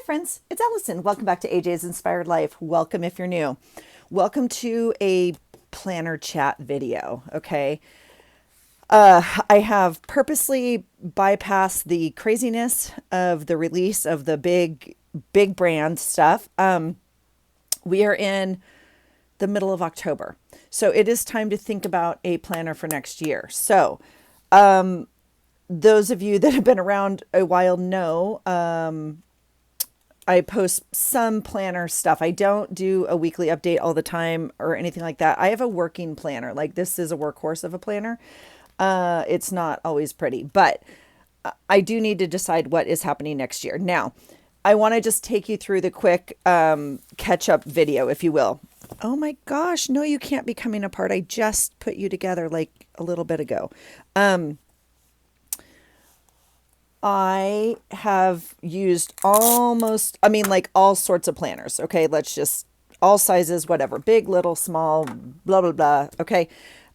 friends, it's Allison. Welcome back to AJ's Inspired Life. Welcome if you're new. Welcome to a planner chat video, okay? I have purposely bypassed the craziness of the release of the big brand stuff. We are in the middle of October. So it is time to think about a planner for next year. So those of you that have been around a while know I post some planner stuff. I don't do a weekly update all the time or anything like that. I have a working planner. Like this is a workhorse of a planner. It's not always pretty, but I do need to decide what is happening next year. Now, I want to just take you through the quick catch up video, if you will. Oh my gosh, no, you can't be coming apart. I just put you together like a little bit ago. I have used like all sorts of planners. Okay. Let's just all sizes, whatever, big, little, small, blah, blah, blah. Okay.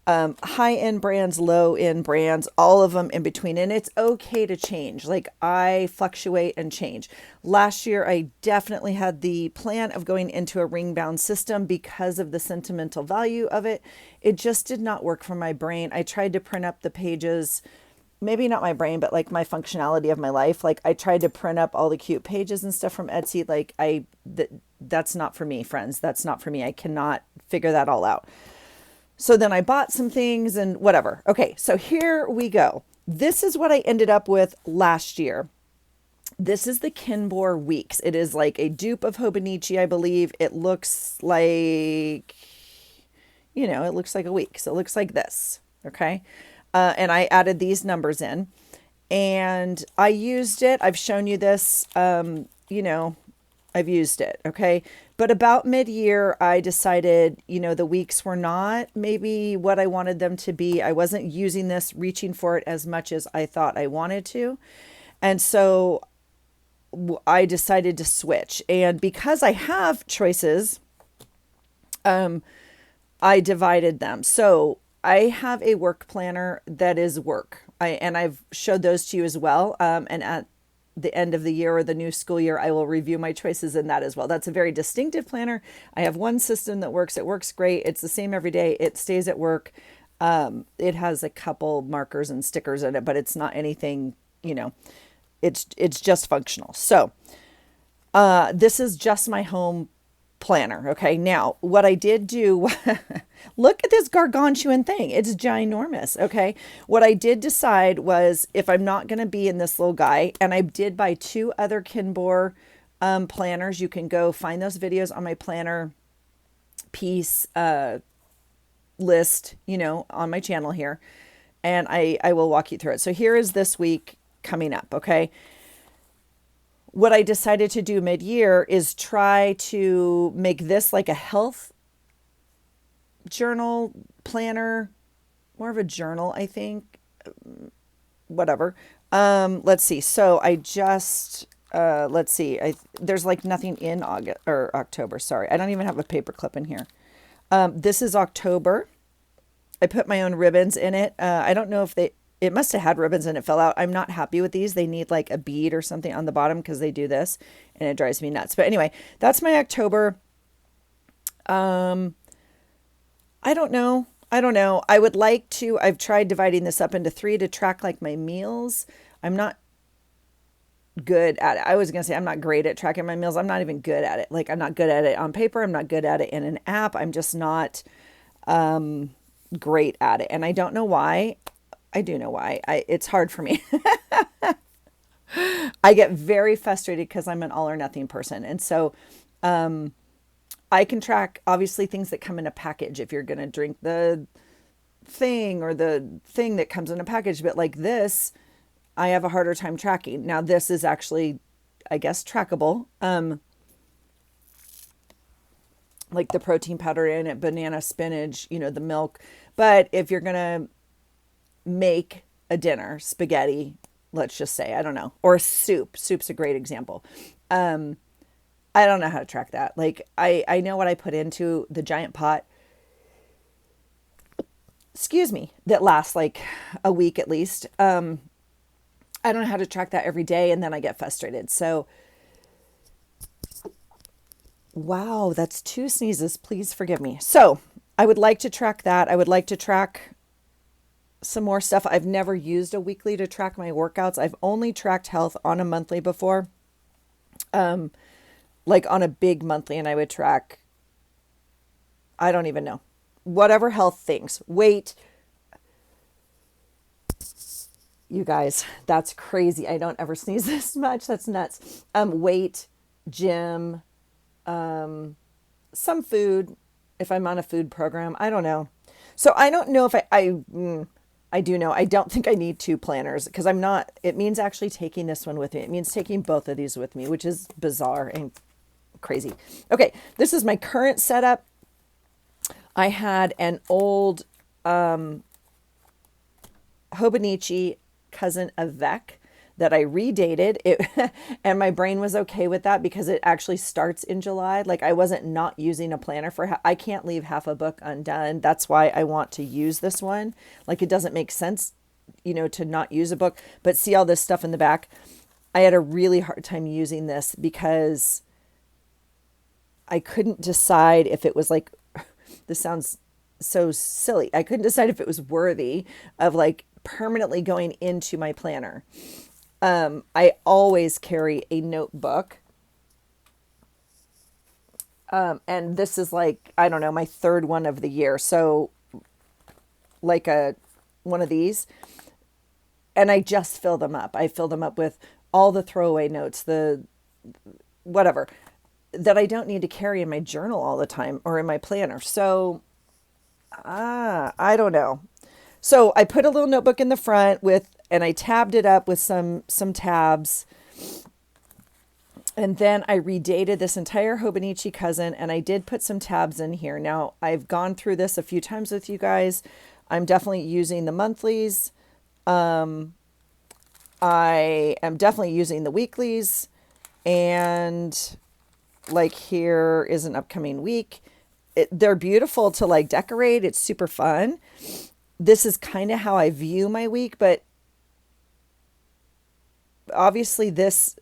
High end brands, low end brands, all of them in between. And it's okay to change. Like I fluctuate and change. Last year, I definitely had the plan of going into a ring bound system because of the sentimental value of it. It just did not work for my brain. I tried to print up the pages, maybe not my brain, but like my functionality of my life. Like I tried to print up all the cute pages and stuff from Etsy. Like that's not for me, friends. That's not for me. I cannot figure that all out. So then I bought some things and whatever. Okay. So here we go. This is what I ended up with last year. This is the Kinbor Weeks. It is like a dupe of Hobonichi, I believe. It looks like, it looks like a week. So it looks like this. Okay. And I added these numbers in and I used it. I've shown you this, I've used it. Okay. But about mid-year, I decided, the weeks were not maybe what I wanted them to be. I wasn't using this, reaching for it as much as I thought I wanted to. And so I decided to switch. And because I have choices, I divided them. So I have a work planner that is work. I've showed those to you as well. And at the end of the year or the new school year, I will review my choices in that as well. That's a very distinctive planner. I have one system that works. It works great. It's the same every day. It stays at work. It has a couple markers and stickers in it, but it's not anything, it's just functional. So this is just my home planner. Okay. Now what I did do, look at this gargantuan thing. It's ginormous. Okay. What I did decide was if I'm not going to be in this little guy, and I did buy 2 other Kinbor planners. You can go find those videos on my planner piece list, on my channel here. And I will walk you through it. So here is this week coming up. Okay. What I decided to do mid-year is try to make this like a health journal planner, more of a journal, I think, whatever. Let's see. So I just, let's see. There's like nothing in August or October. Sorry. I don't even have a paper clip in here. This is October. I put my own ribbons in it. I don't know if it must have had ribbons and it fell out. I'm not happy with these. They need like a bead or something on the bottom because they do this and it drives me nuts. But anyway, that's my October. I don't know. I would like to, I've tried dividing this up into 3 to track like my meals. I'm not good at it. I was going to say I'm not great at tracking my meals. I'm not even good at it. Like I'm not good at it on paper. I'm not good at it in an app. I'm just not great at it. And I don't know why. I do know why. It's hard for me. I get very frustrated because I'm an all or nothing person. And so I can track obviously things that come in a package if you're going to drink the thing or the thing that comes in a package. But like this, I have a harder time tracking. Now this is actually, I guess, trackable. Like the protein powder in it, banana, spinach, the milk. But if you're going to make a dinner, spaghetti, let's just say, I don't know, or a soup. Soup's a great example. I don't know how to track that. Like I know what I put into the giant pot, that lasts like a week at least. I don't know how to track that every day. And then I get frustrated. So Wow, that's two sneezes. Please forgive me. So I would like to track that. I would like to track some more stuff. I've never used a weekly to track my workouts. I've only tracked health on a monthly before, like on a big monthly, and I would track, I don't even know, whatever health things, weight. You guys, that's crazy. I don't ever sneeze this much. That's nuts. Weight, gym, some food, if I'm on a food program. I don't know. So I don't know if I do know. I don't think I need two planners because I'm not, it means actually taking this one with me. It means taking both of these with me, which is bizarre and crazy. Okay, this is my current setup. I had an old Hobonichi Cousin Avec that I redated it, and my brain was okay with that because it actually starts in July. Like I wasn't not using a planner for, I can't leave half a book undone. That's why I want to use this one. Like it doesn't make sense, to not use a book, but see all this stuff in the back. I had a really hard time using this because I couldn't decide if it was like, this sounds so silly. I couldn't decide if it was worthy of like permanently going into my planner. I always carry a notebook. And this is like, I don't know, my third one of the year. So like one of these, and I just fill them up. I fill them up with all the throwaway notes, the whatever that I don't need to carry in my journal all the time or in my planner. So, I don't know. So I put a little notebook in the front and I tabbed it up with some tabs. And then I redated this entire Hobonichi Cousin, and I did put some tabs in here. Now I've gone through this a few times with you guys. I'm definitely using the monthlies. I am definitely using the weeklies, and like here is an upcoming week. They're beautiful to like decorate. It's super fun. This is kind of how I view my week, but obviously this,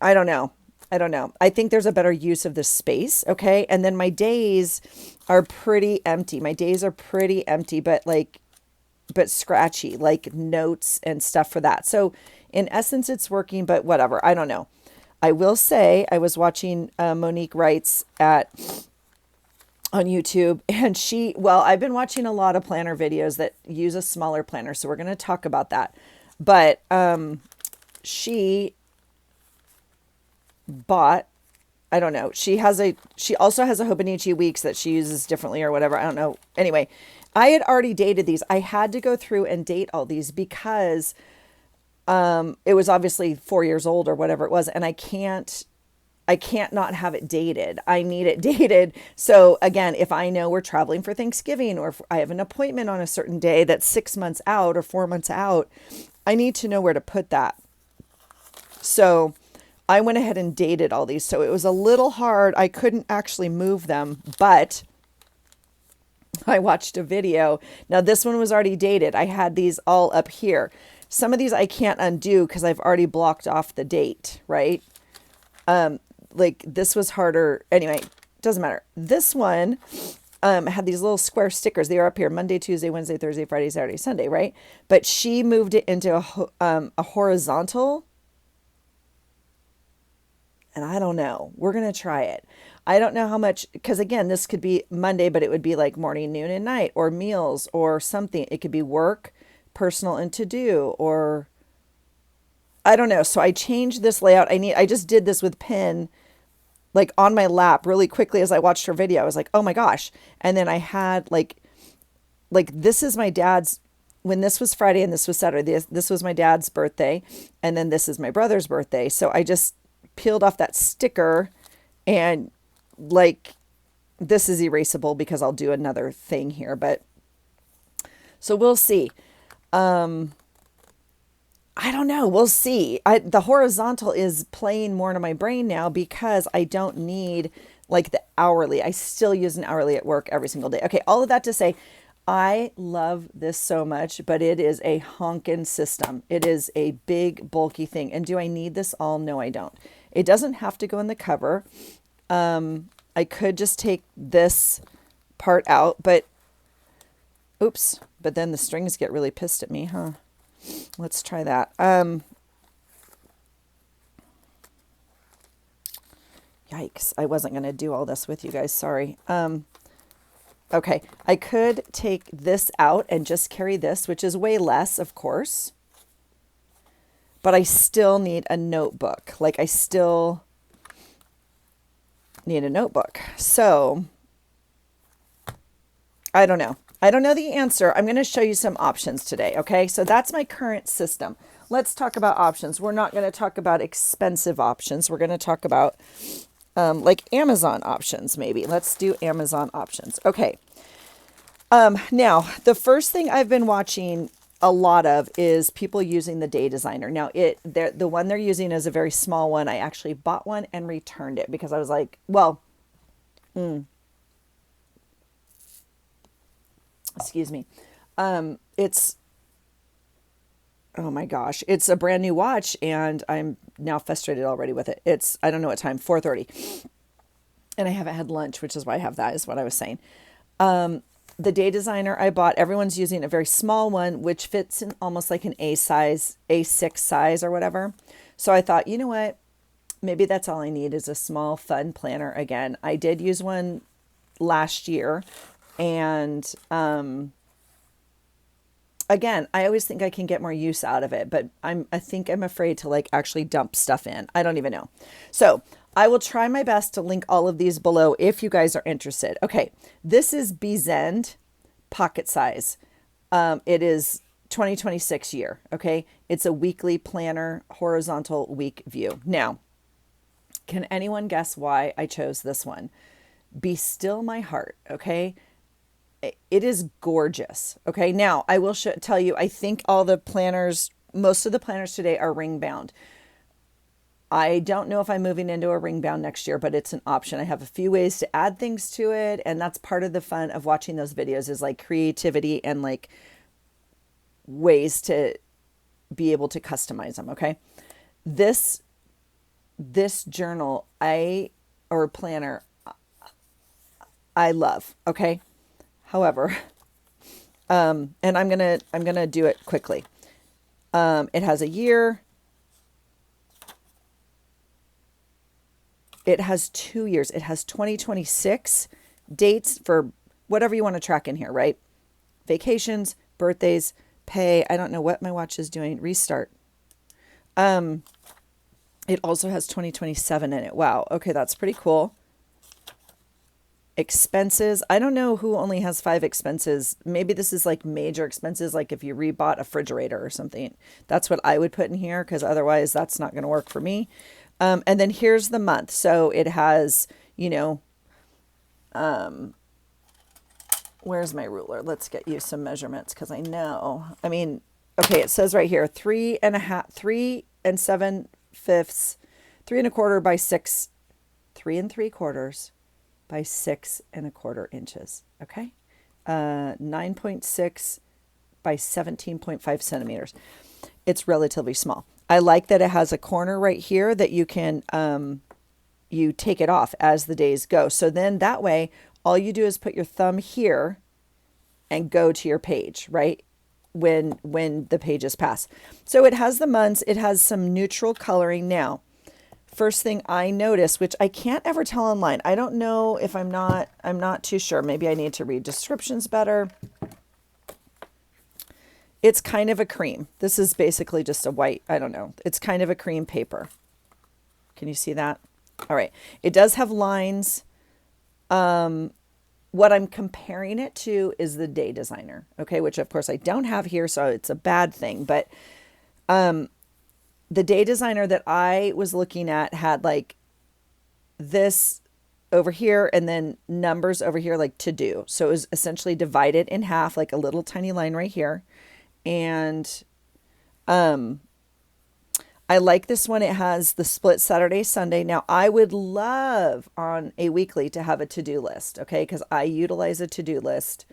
I don't know. I don't know. I think there's a better use of the space. Okay. And then my days are pretty empty. My days are pretty empty, but scratchy, like notes and stuff for that. So in essence, it's working, but whatever. I don't know. I will say I was watching Monique Wrights on YouTube, and I've been watching a lot of planner videos that use a smaller planner, so we're going to talk about that. But she bought, I don't know, she also has a Hobonichi Weeks that she uses differently or whatever. I don't know. Anyway, I had already dated these. I had to go through and date all these because it was obviously 4 years old or whatever it was, and I can't not have it dated. I need it dated. So again, if I know we're traveling for Thanksgiving, or if I have an appointment on a certain day that's 6 months out or 4 months out, I need to know where to put that. So I went ahead and dated all these. So it was a little hard. I couldn't actually move them, but I watched a video. Now this one was already dated. I had these all up here. Some of these I can't undo because I've already blocked off the date, right? Like this was harder. Anyway, doesn't matter. This one had these little square stickers. They were up here: Monday, Tuesday, Wednesday, Thursday, Friday, Saturday, Sunday, right? But she moved it into a horizontal. And I don't know. We're going to try it. I don't know how much, because again, this could be Monday, but it would be like morning, noon, and night, or meals, or something. It could be work, personal, and to do, or I don't know. So I changed this layout. I just did this with pen, like on my lap really quickly as I watched her video. I was like, oh my gosh. And then I had like this is my dad's, when this was Friday and this was Saturday, this was my dad's birthday. And then this is my brother's birthday. So I just peeled off that sticker, and like, this is erasable because I'll do another thing here, but so we'll see. I don't know. We'll see. The horizontal is playing more into my brain now because I don't need like the hourly. I still use an hourly at work every single day. Okay. All of that to say, I love this so much, but it is a honkin' system. It is a big, bulky thing. And do I need this all? No, I don't. It doesn't have to go in the cover. I could just take this part out, but oops, but then the strings get really pissed at me, huh? Let's try that. Yikes, I wasn't going to do all this with you guys, sorry. Okay, I could take this out and just carry this, which is way less, of course. But I still need a notebook. Like, I still need a notebook. So, I don't know. I don't know the answer. I'm going to show you some options today, okay? So that's my current system. Let's talk about options. We're not going to talk about expensive options. We're going to talk about like Amazon options, maybe. Let's do Amazon options. Okay. Now, the first thing I've been watching a lot of is people using the Day Designer. Now, the one they're using is a very small one. I actually bought one and returned it because I was like, well, excuse me. It's, oh my gosh, it's a brand new watch and I'm now frustrated already with it. It's, I don't know what time, 4:30. And I haven't had lunch, which is why I have that, is what I was saying. The Day Designer I bought, everyone's using a very small one, which fits in almost like an A size, A6 size or whatever. So I thought, you know what? Maybe that's all I need is a small, fun planner again. I did use one last year. And again, I always think I can get more use out of it, but I think I'm afraid to like actually dump stuff in. I don't even know. So I will try my best to link all of these below if you guys are interested. Okay, this is Bezend pocket size. It is 2026 year. Okay, it's a weekly planner, horizontal week view. Now, can anyone guess why I chose this one? Be Still My Heart. Okay, it is gorgeous. Okay, now I will tell you, I think all the planners, most of the planners today are ring bound. I don't know if I'm moving into a ring bound next year, but it's an option. I have a few ways to add things to it. And that's part of the fun of watching those videos is like creativity and like ways to be able to customize them. Okay. This journal, or planner, I love. Okay. However, and I'm gonna do it quickly. It has a year. It has 2 years. It has 2026 dates for whatever you want to track in here, right? Vacations, birthdays, pay. I don't know what my watch is doing. Restart. It also has 2027 in it. Wow. Okay, that's pretty cool. Expenses. I don't know who only has 5 expenses. Maybe this is like major expenses, like if you rebought a refrigerator or something. That's what I would put in here because otherwise that's not going to work for me. And then here's the month. So it has, where's my ruler? Let's get you some measurements because I know. I mean, okay, it says right here 3 7/5, 3 1/4 by 6, 3 3/4 by 6 1/4 inches. Okay, 9.6 by 17.5 centimeters. It's relatively small. I like that it has a corner right here that you can you take it off as the days go. So then that way, all you do is put your thumb here and go to your page, right? When the pages pass. So it has the months, it has some neutral coloring. Now, first thing I noticed, which I can't ever tell online. I don't know if I'm not too sure. Maybe I need to read descriptions better. It's kind of a cream. This is basically just a white, I don't know. It's kind of a cream paper. Can you see that? All right. It does have lines. What I'm comparing it to is the Day Designer, okay, which of course I don't have here, so it's a bad thing. But the Day Designer that I was looking at had like this over here and then numbers over here, like to do. So it was essentially divided in half, like a little tiny line right here. And I like this one. It has the split Saturday, Sunday. Now, I would love on a weekly to have a to-do list, okay? Because I utilize a to-do list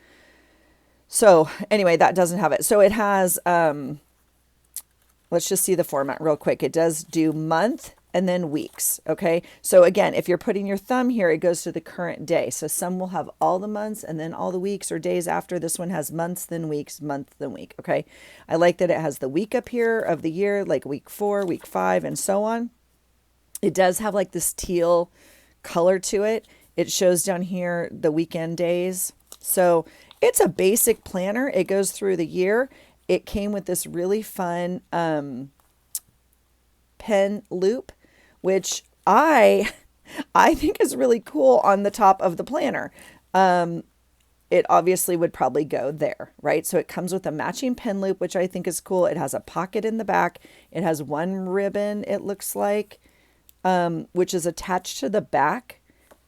So anyway, that doesn't have it. So it has, let's just see the format real quick. It does do month and then weeks. Okay. So again, if you're putting your thumb here, it goes to the current day. So some will have all the months and then all the weeks or days after. This one has months, then weeks, month, then week. Okay. I like that it has the week up here of the year, like week 4, week 5, and so on. It does have like this teal color to it. It shows down here the weekend days. So it's a basic planner. It goes through the year. It came with this really fun pen loop, which I think is really cool on the top of the planner. It obviously would probably go there, right? So it comes with a matching pen loop, which I think is cool. It has a pocket in the back. It has one ribbon, it looks like, which is attached to the back,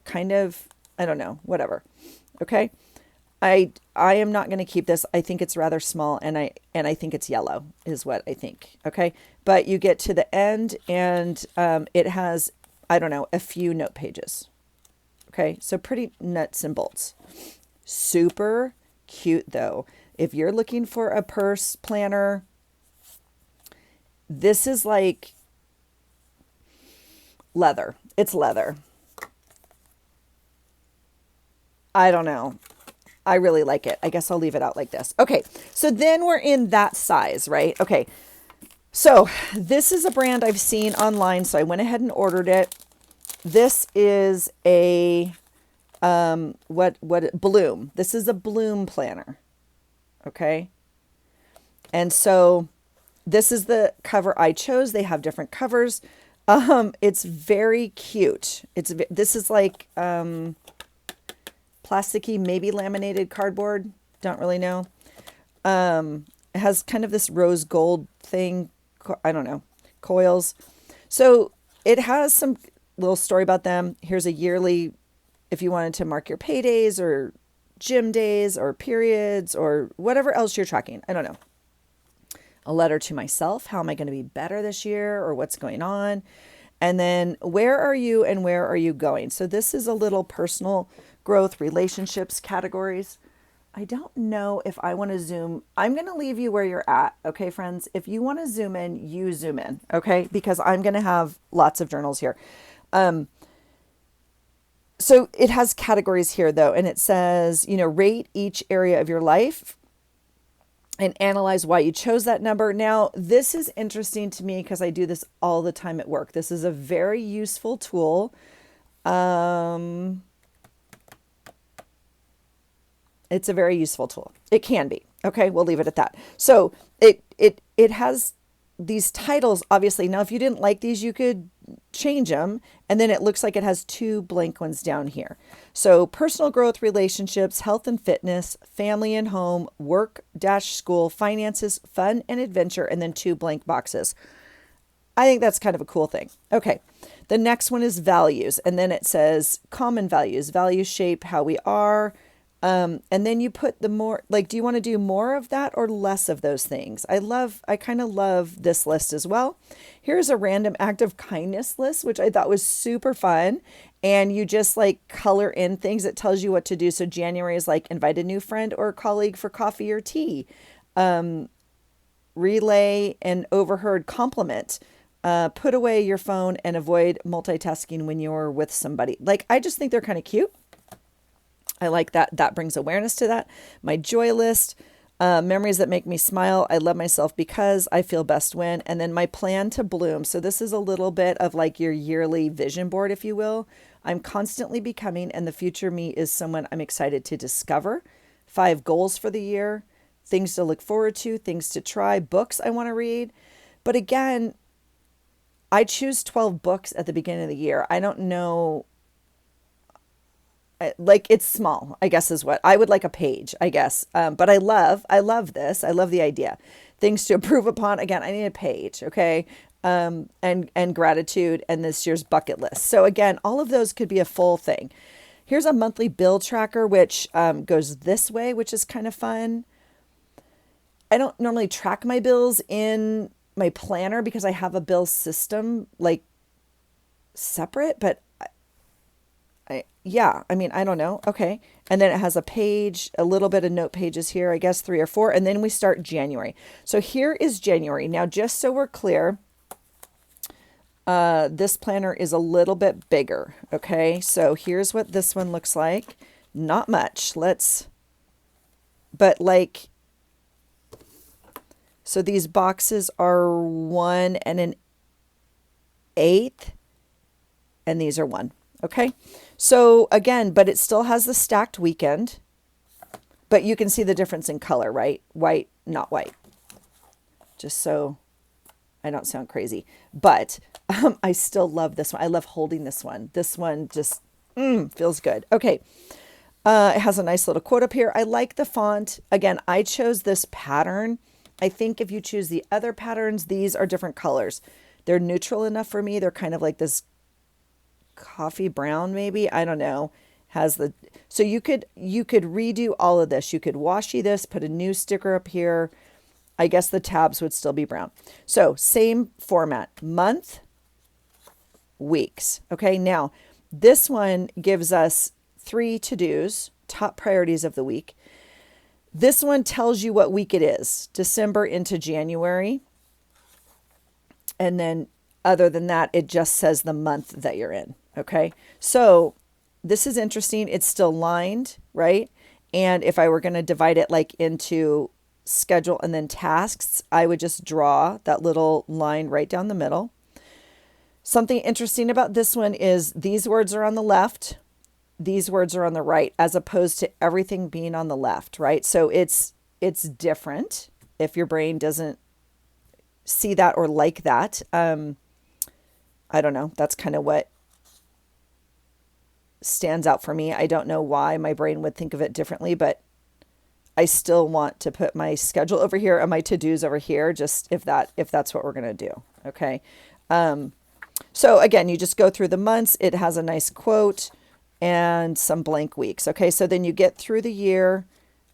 kind of, I don't know, whatever. Okay. I am not going to keep this. I think it's rather small, and I think it's yellow is what I think. Okay. But you get to the end and it has, I don't know, a few note pages. Okay. So pretty nuts and bolts. Super cute though. If you're looking for a purse planner, this is like leather. It's leather. I don't know. I really like it. I guess I'll leave it out like this. Okay. So then we're in that size, right? Okay. So this is a brand I've seen online. So I went ahead and ordered it. This is a, Bloom. This is a Bloom planner. Okay. And so this is the cover I chose. They have different covers. It's very cute. This is like, plasticky, maybe laminated cardboard. Don't really know. It has kind of this rose gold thing. I don't know. Coils. So it has some little story about them. Here's a yearly, if you wanted to mark your paydays or gym days or periods or whatever else you're tracking. I don't know. A letter to myself. How am I going to be better this year or what's going on? And then where are you and where are you going? So this is a little personal growth, relationships, categories. I don't know if I want to zoom. I'm going to leave you where you're at. Okay, friends. If you want to zoom in, you zoom in. Okay. Because I'm going to have lots of journals here. So it has categories here though. And it says, rate each area of your life and analyze why you chose that number. Now, this is interesting to me because I do this all the time at work. This is a very useful tool. It's a very useful tool. It can be. Okay, we'll leave it at that. So it has these titles, obviously. Now, if you didn't like these, you could change them. And then it looks like it has 2 blank ones down here. So personal growth, relationships, health and fitness, family and home, work-school, finances, fun and adventure, and then 2 blank boxes. I think that's kind of a cool thing. Okay. The next one is values. And then it says common values. Values shape how we are. And then you put the more, like, do you want to do more of that or less of those things? I kind of love this list as well. Here's a random act of kindness list, which I thought was super fun. And you just like color in things. It tells you what to do. So January is like invite a new friend or colleague for coffee or tea. Relay an overheard compliment. Put away your phone and avoid multitasking when you're with somebody. Like, I just think they're kind of cute. I like that. That brings awareness to that. My joy list, memories that make me smile. I love myself because I feel best when. And then my plan to bloom. So this is a little bit of like your yearly vision board, if you will. I'm constantly becoming, and the future me is someone I'm excited to discover. 5 goals for the year, things to look forward to, things to try, books I want to read. But again, I choose 12 books at the beginning of the year. I don't know. Like, it's small, I guess is what I would like, a page, I guess. But I love this. I love the idea. Things to improve upon. Again, I need a page. Okay. And gratitude and this year's bucket list. So again, all of those could be a full thing. Here's a monthly bill tracker, which goes this way, which is kind of fun. I don't normally track my bills in my planner because I have a bill system like separate, but yeah, I mean, I don't know. Okay. And then it has a page, a little bit of note pages here, I guess 3 or 4. And then we start January. So here is January. Now, just so we're clear, this planner is a little bit bigger. Okay. So here's what this one looks like. Not much. But like, so these boxes are 1 1/8, and these are 1. Okay. So again, but it still has the stacked weekend, but you can see the difference in color, right? White, not white. Just so I don't sound crazy, but I still love this one. I love holding this one. This one just feels good. Okay. It has a nice little quote up here. I like the font. Again, I chose this pattern. I think if you choose the other patterns, these are different colors. They're neutral enough for me. They're kind of like this coffee brown, maybe. I don't know. Has the So you could redo all of this. You could washi this, put a new sticker up here. I guess the tabs would still be brown. So same format, month, weeks. Okay, now this one gives us 3 to-dos, top priorities of the week. This one tells you what week it is, December into January. And then other than that, it just says the month that you're in. Okay, so this is interesting. It's still lined, right? And if I were going to divide it like into schedule and then tasks, I would just draw that little line right down the middle. Something interesting about this one is these words are on the left, these words are on the right, as opposed to everything being on the left, right? So it's different if your brain doesn't see that or like that. I don't know. That's kind of what stands out for me. I don't know why my brain would think of it differently, but I still want to put my schedule over here and my to-dos over here, just if that's what we're going to do. Okay. So again, you just go through the months. It has a nice quote and some blank weeks. Okay. So then you get through the year.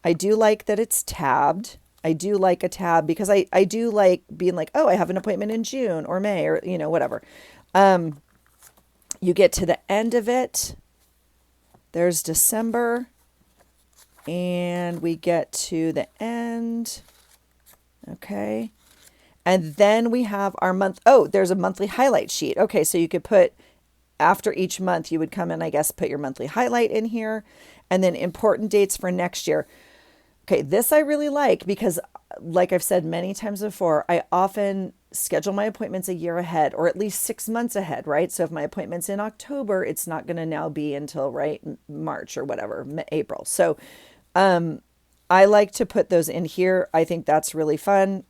I do like that it's tabbed. I do like a tab because I do like being like, oh, I have an appointment in June or May or, whatever. You get to the end of it. There's December. And we get to the end. Okay. And then we have our month. Oh, there's a monthly highlight sheet. Okay. So you could put, after each month, you would come and I guess put your monthly highlight in here. And then important dates for next year. Okay. This I really like because, like I've said many times before, I often schedule my appointments a year ahead or at least 6 months ahead, right? So if my appointment's in October, it's not going to now be until March or whatever, April. So I like to put those in here. I think that's really fun.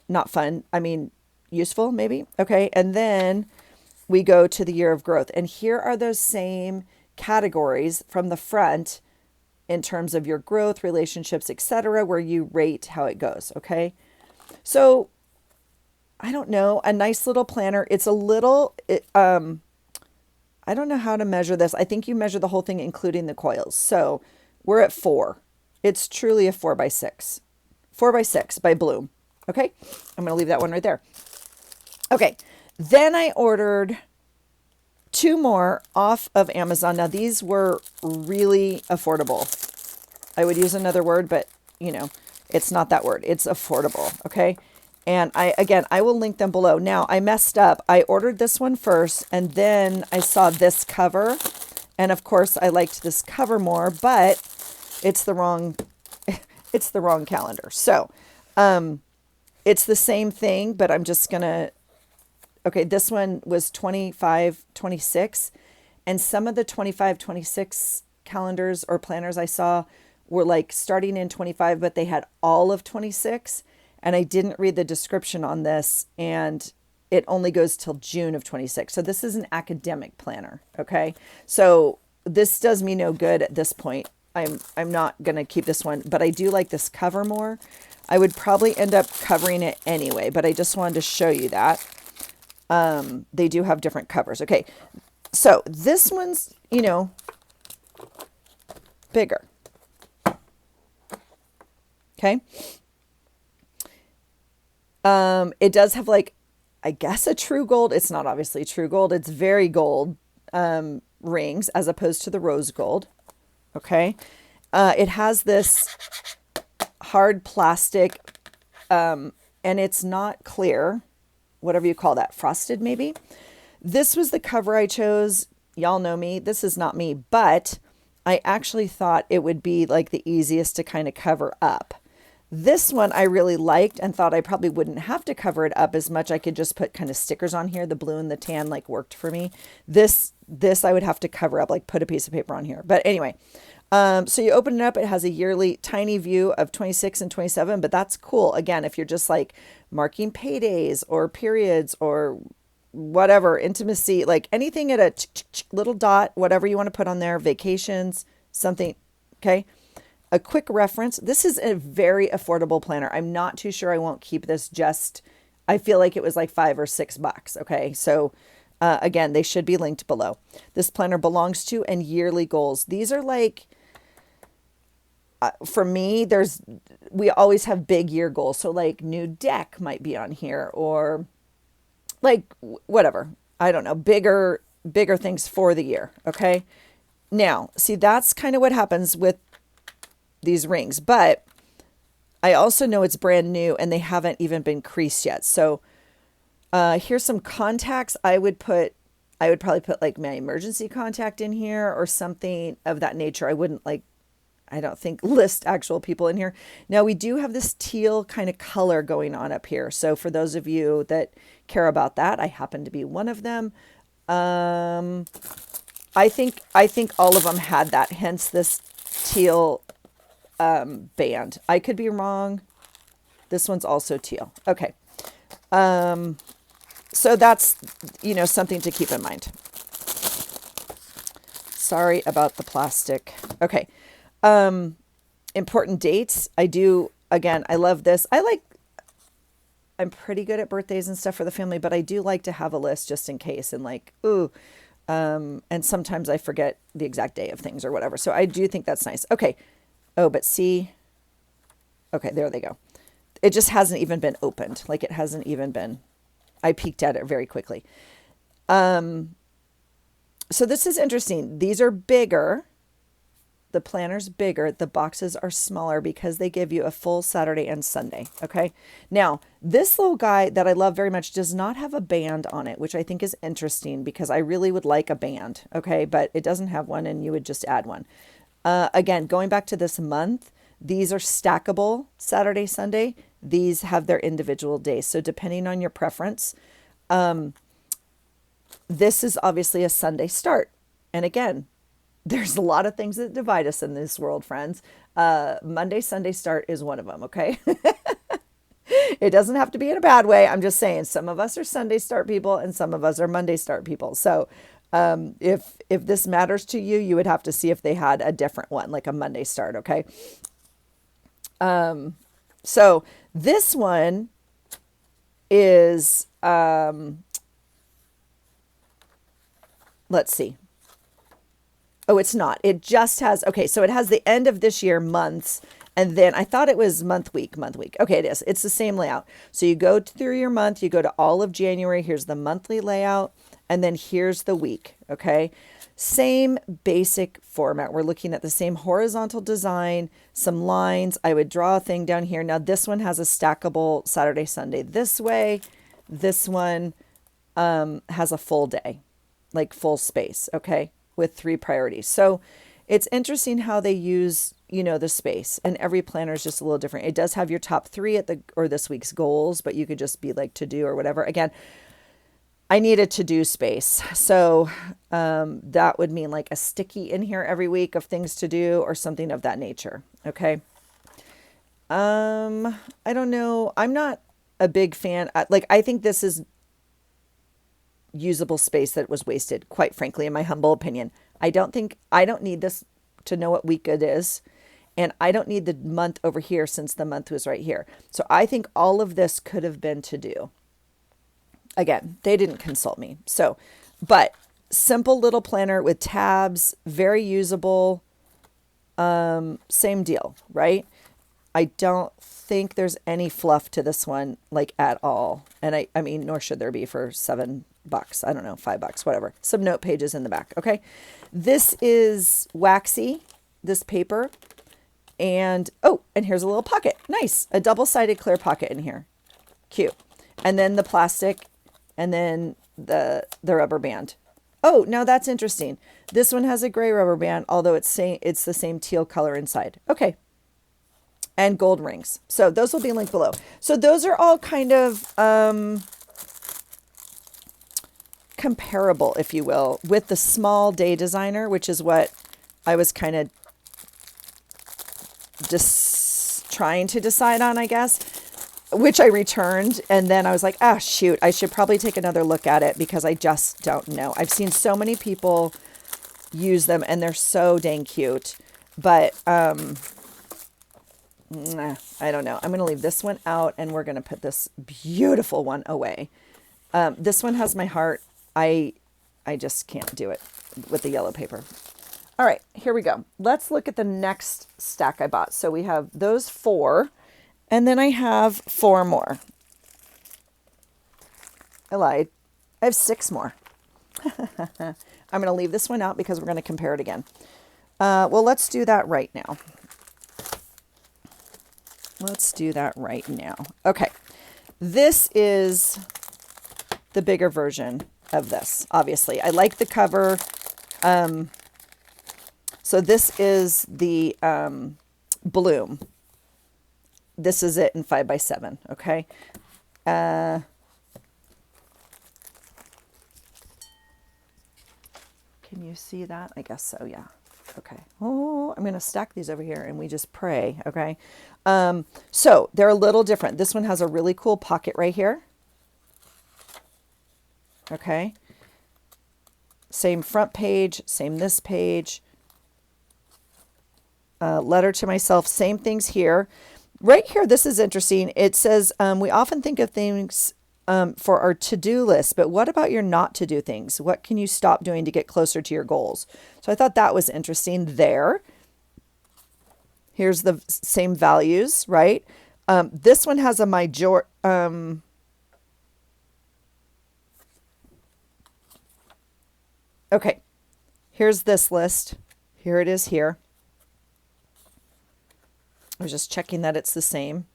Not fun. I mean, useful maybe. Okay. And then we go to the year of growth. And here are those same categories from the front in terms of your growth, relationships, etc., where you rate how it goes. Okay. So I don't know, a nice little planner. It's a little, I don't know how to measure this. I think you measure the whole thing, including the coils. So we're at 4. It's truly a 4x6. 4x6 by Bloom. Okay. I'm going to leave that one right there. Okay. Then I ordered 2 more off of Amazon. Now these were really affordable. I would use another word, but it's not that word. It's affordable. Okay. And I will link them below. Now I messed up. I ordered this one first and then I saw this cover. And of course I liked this cover more, but it's the wrong calendar. So, it's the same thing, but I'm just gonna, okay, this one was 25-26, and some of the 25-26 calendars or planners I saw were like starting in 25, but they had all of 26, and I didn't read the description on this, and it only goes till June of 26. So this is an academic planner, okay? So this does me no good at this point. I'm not going to keep this one, but I do like this cover more. I would probably end up covering it anyway, but I just wanted to show you that. They do have different covers. Okay. So this one's, bigger. Okay. It does have like, I guess a true gold. It's not obviously true gold. It's very gold. rings as opposed to the rose gold. Okay. It has this hard plastic, and it's not clear, whatever you call that, frosted maybe. This was the cover I chose. Y'all know me. This is not me, but I actually thought it would be like the easiest to kind of cover up. This one I really liked and thought I probably wouldn't have to cover it up as much. I could just put kind of stickers on here. The blue and the tan like worked for me. This I would have to cover up, like put a piece of paper on here. But anyway, so you open it up. It has a yearly tiny view of 26 and 27, but that's cool. Again, if you're just like marking paydays or periods or whatever, intimacy, like anything at a little dot, whatever you want to put on there, vacations, something. Okay. A quick reference. This is a very affordable planner. I'm not too sure I won't keep this. I feel like it was like $5 or $6. Okay. So, again, they should be linked below. This planner belongs to and yearly goals. These are like, for me, we always have big year goals. So like new deck might be on here or like whatever. I don't know, bigger things for the year. Okay. Now, see, that's kind of what happens with these rings, but I also know it's brand new and they haven't even been creased yet. So here's some contacts. I would probably put like my emergency contact in here or something of that nature. I don't think list actual people in here. Now we do have this teal kind of color going on up here. So for those of you that care about that, I happen to be one of them. I think all of them had that, hence this teal band. I could be wrong. This one's also teal. Okay. So that's, something to keep in mind. Sorry about the plastic. Okay. Important dates. I love this. I'm pretty good at birthdays and stuff for the family, but I do like to have a list just in case and and sometimes I forget the exact day of things or whatever. So I do think that's nice. Okay. Oh, but see, okay, there they go. It just hasn't even been opened. Like it hasn't even been, I peeked at it very quickly. So this is interesting. These are bigger. The planner's bigger. The boxes are smaller because they give you a full Saturday and Sunday. Okay. Now, this little guy that I love very much does not have a band on it, which I think is interesting because I really would like a band. Okay. But it doesn't have one and you would just add one. Again, going back to this month, these are stackable Saturday, Sunday. These have their individual days. So depending on your preference, this is obviously a Sunday start. And again, there's a lot of things that divide us in this world, friends. Monday, Sunday start is one of them. Okay. It doesn't have to be in a bad way. I'm just saying some of us are Sunday start people and some of us are Monday start people. So if this matters to you, you would have to see if they had a different one, like a Monday start. Okay. So this one is, let's see. Oh, it's not. It just has, okay. So it has the end of this year months. And then I thought it was month, week. Okay, it is. It's the same layout. So you go through your month, you go to all of January. Here's the monthly layout. And then here's the week. Okay. Same basic format. We're looking at the same horizontal design, some lines. I would draw a thing down here. Now this one has a stackable Saturday, Sunday this way. This one has a full day, like full space. Okay. With 3 priorities. So it's interesting how they use, the space, and every planner is just a little different. It does have your top 3 or this week's goals, but you could just be like to do or whatever. Again, I need a to-do space. So that would mean like a sticky in here every week of things to do or something of that nature. Okay. I don't know. I'm not a big fan. I think this is usable space that was wasted, quite frankly, in my humble opinion. I don't need this to know what week it is. And I don't need the month over here since the month was right here. So I think all of this could have been to do. Again, they didn't consult me. So, but simple little planner with tabs, very usable. Same deal, right? I don't think there's any fluff to this one, like at all. And I mean, nor should there be for $7 bucks. I don't know, $5, whatever. Some note pages in the back. Okay. This is waxy, this paper. And, oh, and here's a little pocket. Nice. A double-sided clear pocket in here. Cute. And then the plastic, and then the rubber band. Oh, now that's interesting. This one has a gray rubber band, although it's the same teal color inside. Okay. And gold rings. So those will be linked below. So those are all kind of comparable, if you will, with the small day designer, which is what I was kind of just trying to decide on, I guess, which I returned. And then I was like, ah, shoot, I should probably take another look at it because I just don't know. I've seen so many people use them and they're so dang cute, but I don't know. I'm going to leave this one out and we're going to put this beautiful one away. This one has my heart. I just can't do it with the yellow paper. All right, here we go. Let's look at the next stack I bought. So we have those 4, and then I have 4 more. I lied. I have 6 more. I'm going to leave this one out because we're going to compare it again. Well, let's do that right now. Let's do that right now. Okay, this is the bigger version of this, obviously. I like the cover. So this is the Bloom. This is it in 5x7, okay? Can you see that? I guess so, yeah. Okay. Oh, I'm going to stack these over here and we just pray, okay? So they're a little different. This one has a really cool pocket right here. Okay. Same front page, same this page. Letter to myself, same things here. Right here, this is interesting. It says, we often think of things for our to-do list, but what about your not to-do things? What can you stop doing to get closer to your goals? So I thought that was interesting there. Here's the same values, right? This one has a major... okay, here's this list. Here it is here. I was just checking that it's the same.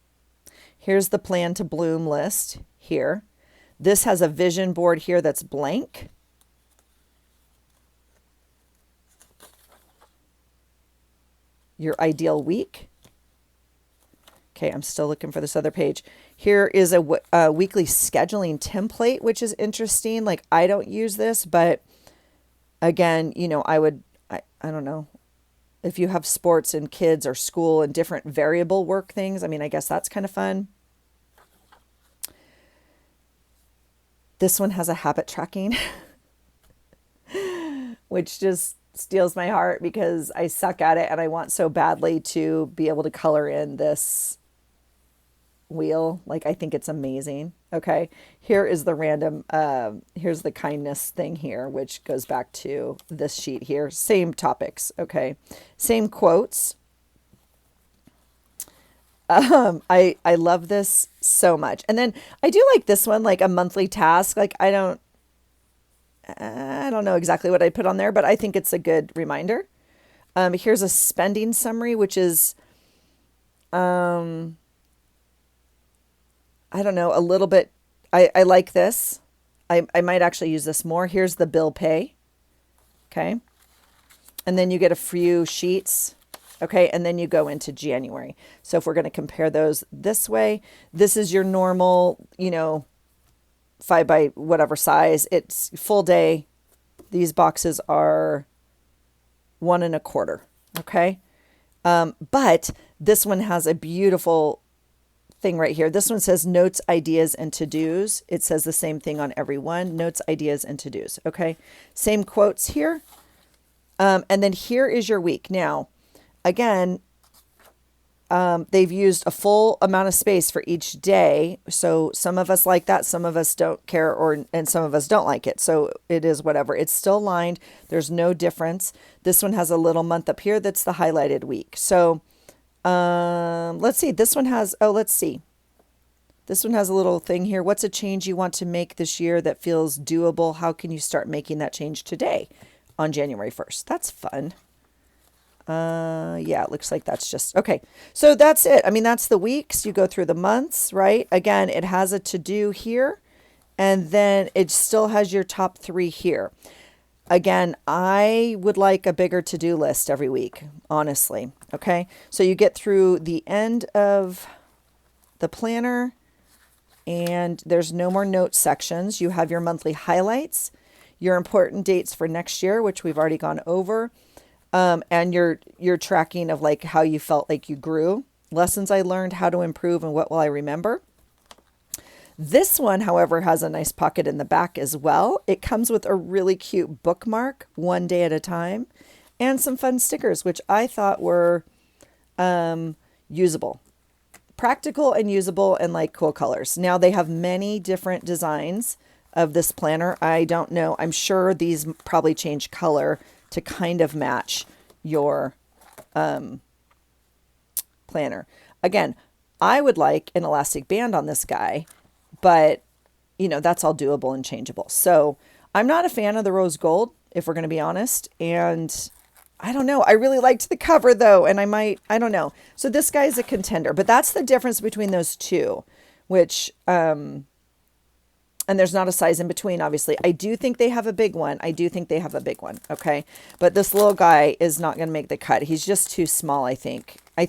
Here's the Plan to Bloom list here. This has a vision board here that's blank. Your ideal week. Okay, I'm still looking for this other page. Here is a weekly scheduling template, which is interesting. Like, I don't use this, but again, you know, I don't know. If you have sports and kids or school and different variable work things, I mean, I guess that's kind of fun. This one has a habit tracking, which just steals my heart because I suck at it and I want so badly to be able to color in this wheel. Like, I think it's amazing. Okay, here is the random, here's the kindness thing here, which goes back to this sheet here. Same topics, okay, same quotes. I love this so much. And then I do like this one, like a monthly task. Like, I don't know exactly what I put on there, but I think it's a good reminder. Here's a spending summary, which is, I don't know, a little bit. I like this. I might actually use this more. Here's the bill pay. Okay. And then you get a few sheets. Okay. And then you go into January. So if we're going to compare those this way, this is your normal, you know, 5 by whatever size. It's full day. These boxes are 1 1/4. Okay. But this one has a beautiful thing right here. This one says notes, ideas, and to-dos. It says the same thing on every one. Notes, ideas, and to-dos. Okay. Same quotes here. And then here is your week. Now, again, they've used a full amount of space for each day. So some of us like that. Some of us don't care, and some of us don't like it. So it is whatever. It's still lined. There's no difference. This one has a little month up here. That's the highlighted week. So let's see. This one has, let's see. This one has a little thing here. What's a change you want to make this year that feels doable? How can you start making that change today on January 1st? That's fun. Yeah, it looks like that's just okay. So that's it. I mean, that's the weeks. You go through the months, right? Again, it has a to do here, and then it still has your top 3 here. Again, I would like a bigger to do list every week, honestly. Okay. So you get through the end of the planner, and there's no more note sections. You have your monthly highlights, your important dates for next year, which we've already gone over. And your tracking of like how you felt like you grew, lessons I learned, how to improve, and what will I remember. This one, however, has a nice pocket in the back as well. It comes with a really cute bookmark, 1 day at a time, and some fun stickers, which I thought were usable, practical and usable, and like cool colors. Now they have many different designs of this planner. I don't know. I'm sure these probably change color to kind of match your planner. Again, I would like an elastic band on this guy, but you know, that's all doable and changeable. So I'm not a fan of the rose gold, if we're going to be honest. And I don't know. I really liked the cover though. And I don't know. So this guy is a contender, but that's the difference between those two, which, and there's not a size in between, obviously. I do think they have a big one. Okay. But this little guy is not going to make the cut. He's just too small, I think. I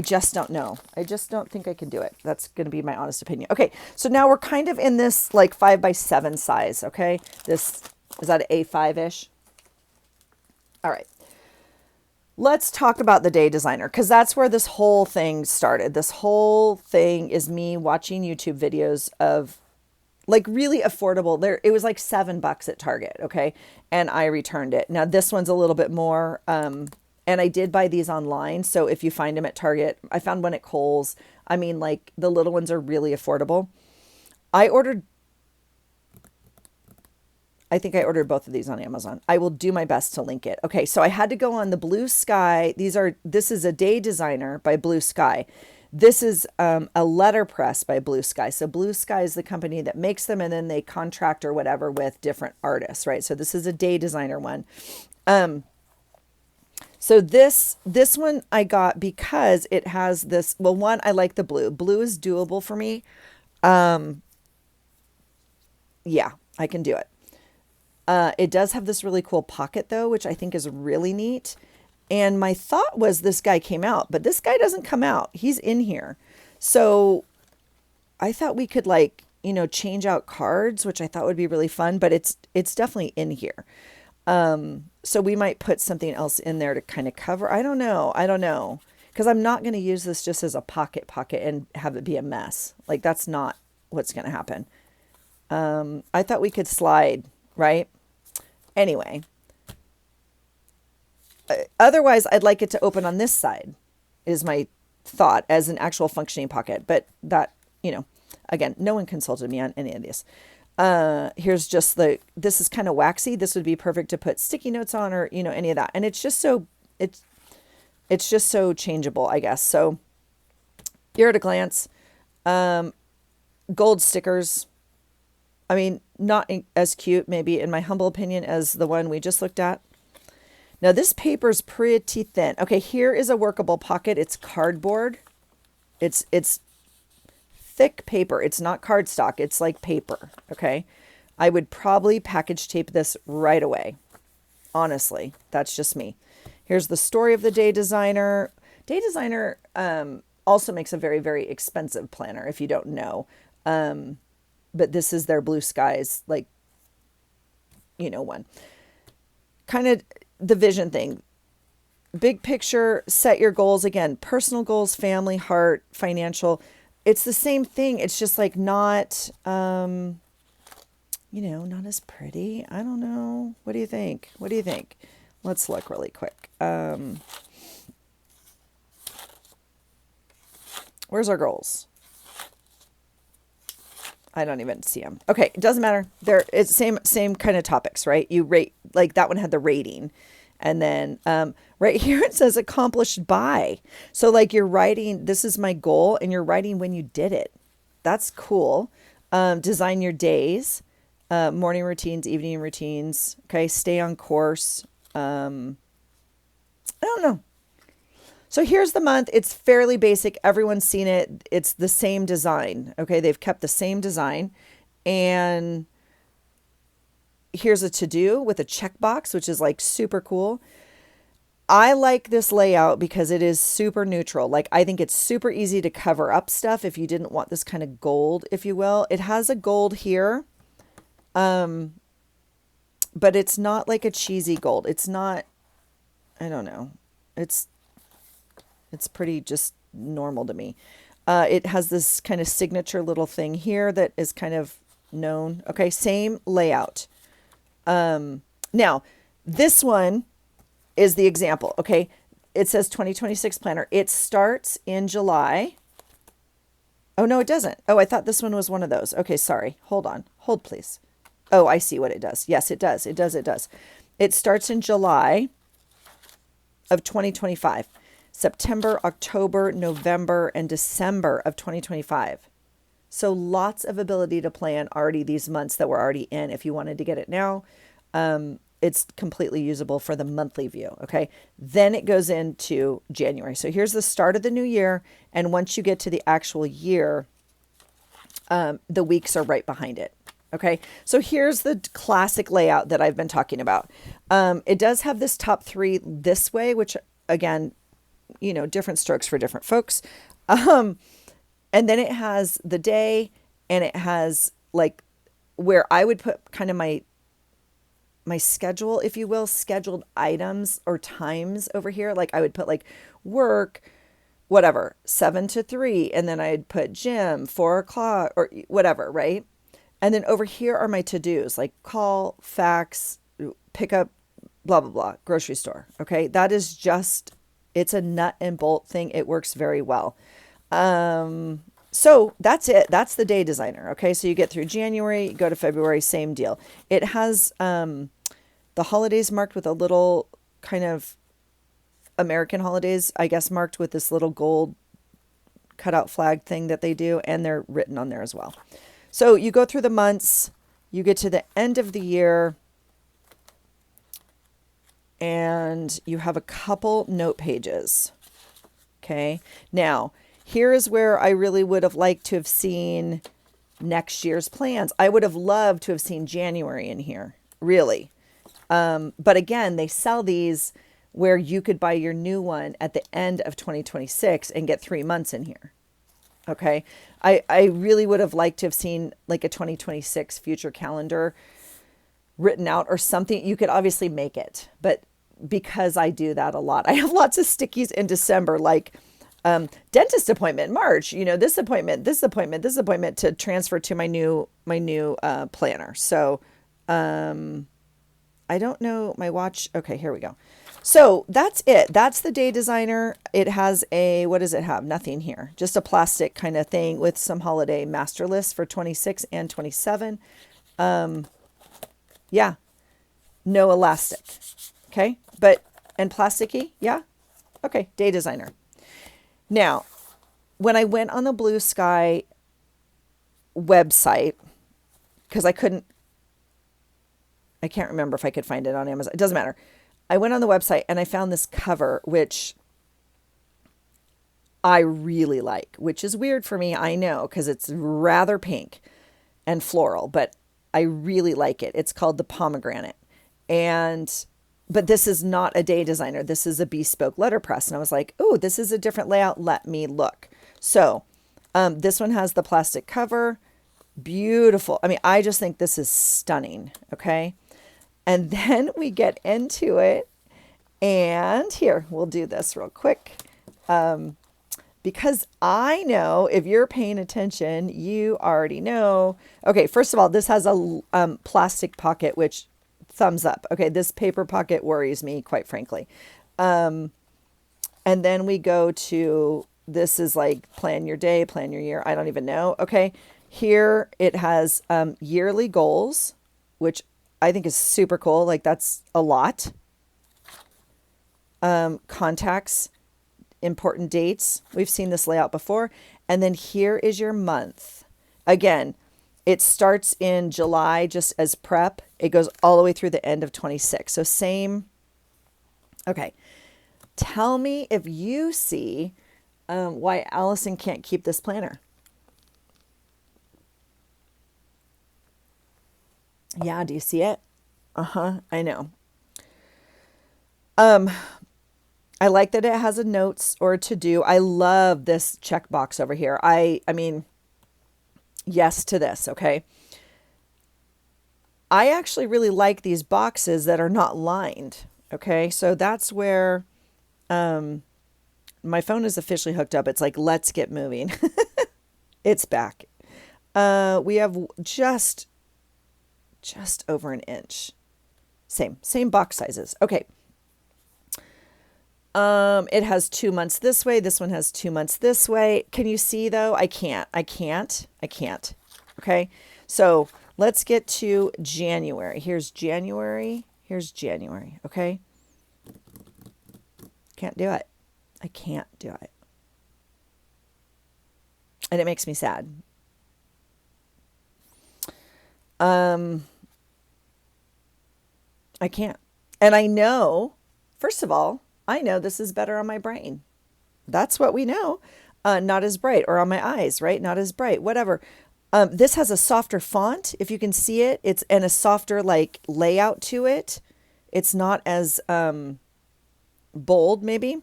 just don't know. I just don't think I can do it. That's going to be my honest opinion. Okay. So now we're kind of in this like 5x7 size. Okay. This, is that an A5-ish? All right. Let's talk about the Day Designer, because that's where this whole thing started. This whole thing is me watching YouTube videos of like really affordable. It was like $7 at Target. Okay. And I returned it. Now this one's a little bit more, and I did buy these online. So if you find them at Target, I found one at Kohl's. I mean, like the little ones are really affordable. I think I ordered both of these on Amazon. I will do my best to link it. Okay, so I had to go on the Blue Sky. This is a Day Designer by Blue Sky. This is a letterpress by Blue Sky. So Blue Sky is the company that makes them, and then they contract or whatever with different artists, right? So this is a Day Designer one. So this one I got because it has this, well, one, I like the blue. Blue is doable for me. Yeah, I can do it. It does have this really cool pocket though, which I think is really neat. And my thought was this guy came out, but this guy doesn't come out. He's in here. So I thought we could like, you know, change out cards, which I thought would be really fun, but it's definitely in here. So we might put something else in there to kind of cover. I don't know. Because I'm not going to use this just as a pocket and have it be a mess. Like that's not what's going to happen. I thought we could slide, right? Anyway, otherwise I'd like it to open on this side is my thought as an actual functioning pocket, but that, you know, again, no one consulted me on any of this. Here's just this is kind of waxy. This would be perfect to put sticky notes on or, you know, any of that. And it's just so changeable, I guess. So here at a glance, gold stickers. I mean, not as cute, maybe in my humble opinion, as the one we just looked at. Now this paper's pretty thin. Okay, here is a workable pocket. It's cardboard. It's thick paper. It's not cardstock. It's like paper. Okay, I would probably package tape this right away. Honestly, that's just me. Here's the story of the Day Designer. Day Designer also makes a very, very expensive planner if you don't know. But this is their Blue Skies, like, you know, one. Kind of the vision thing. Big picture, set your goals. Again, personal goals, family, heart, financial. It's the same thing. It's just like not, you know, not as pretty. I don't know. What do you think? Let's look really quick. Where's our goals? I don't even see them. Okay, it doesn't matter. It's same kind of topics, right? You rate, like that one had the rating, And then right here it says accomplished by. So like you're writing, this is my goal, and you're writing when you did it. That's cool. Design your days, morning routines, evening routines. Okay, stay on course. I don't know. So here's the month. It's fairly basic. Everyone's seen it. It's the same design. Okay, they've kept the same design. And here's a to do with a checkbox, which is like super cool. I like this layout because it is super neutral. Like, I think it's super easy to cover up stuff if you didn't want this kind of gold, if you will. It has a gold here, but it's not like a cheesy gold. It's not, I don't know. It's it's pretty just normal to me. It has this kind of signature little thing here that is kind of known. Okay, same layout. Now, this one is the example. Okay, it says 2026 planner. It starts in July. Oh, no, it doesn't. Oh, I thought this one was one of those. Okay, sorry. Hold on. Hold, please. Oh, I see what it does. Yes, it does. It does. It does. It starts in July of 2025. September, October, November, and December of 2025. So lots of ability to plan already these months that we're already in. If you wanted to get it now, it's completely usable for the monthly view. Okay. Then it goes into January. So here's the start of the new year. And once you get to the actual year, the weeks are right behind it. Okay. So here's the classic layout that I've been talking about. It does have this top three this way, which again, you know, different strokes for different folks. And then it has the day, and it has like where I would put kind of my schedule, if you will, scheduled items or times over here. Like I would put like work, whatever, 7 to 3, and then I'd put gym, 4 o'clock, or whatever, right? And then over here are my to-dos, like call, fax, pick up, blah, blah, blah, grocery store. Okay. That is just, it's a nut and bolt thing. It works very well. So that's it. That's the day designer. Okay. So you get through January, go to February, same deal. It has, the holidays marked with a little kind of American holidays, I guess, marked with this little gold cutout flag thing that they do. And they're written on there as well. So you go through the months, you get to the end of the year, and you have a couple note pages. Okay. Now, here is where I really would have liked to have seen next year's plans. I would have loved to have seen January in here, really. But again, they sell these where you could buy your new one at the end of 2026 and get 3 months in here. Okay. I really would have liked to have seen like a 2026 future calendar written out or something. You could obviously make it, but because I do that a lot, I have lots of stickies in December, like dentist appointment in March, you know, this appointment, this appointment, this appointment, to transfer to my new planner. So I don't know my watch. Okay, here we go. So that's it. That's the day designer. It has a, what does it have? Nothing here. Just a plastic kind of thing with some holiday master lists for 26 and 27. Yeah, no elastic. Okay, but, and plasticky. Yeah. Okay, day designer. Now, when I went on the Blue Sky website, because I can't remember if I could find it on Amazon. It doesn't matter. I went on the website and I found this cover, which I really like, which is weird for me. I know, because it's rather pink and floral, but I really like it. It's called the Pomegranate. But this is not a day designer. This is a bespoke letterpress. And I was like, oh, this is a different layout. Let me look. So this one has the plastic cover. Beautiful. I mean, I just think this is stunning. Okay. And then we get into it. And here, we'll do this real quick. Because I know if you're paying attention, you already know. Okay, first of all, this has a plastic pocket, which thumbs up. Okay, this paper pocket worries me, quite frankly. And then we go to, this is like plan your day, plan your year. I don't even know. Okay, here it has yearly goals, which I think is super cool. Like, that's a lot. contacts, important dates. We've seen this layout before. And then here is your month. Again, it starts in July just as prep. It goes all the way through the end of 26. So same. Okay. Tell me if you see why Allison can't keep this planner. Yeah, do you see it? I know. I like that it has a notes or a to do. I love this checkbox over here. I mean, yes to this, okay? I actually really like these boxes that are not lined, okay? So that's where my phone is officially hooked up. It's like, let's get moving. It's back. We have just over an inch. Same box sizes. Okay. It has 2 months this way. This one has 2 months this way. Can you see though? I can't. Okay. So let's get to January. Here's January. Here's January. Okay. Can't do it. I can't do it. And it makes me sad. I can't. And I know, first of all, I know this is better on my brain. That's what we know. Not as bright, or on my eyes, right? Not as bright, whatever. This has a softer font, if you can see it. It's and a softer like layout to it. It's not as bold, maybe.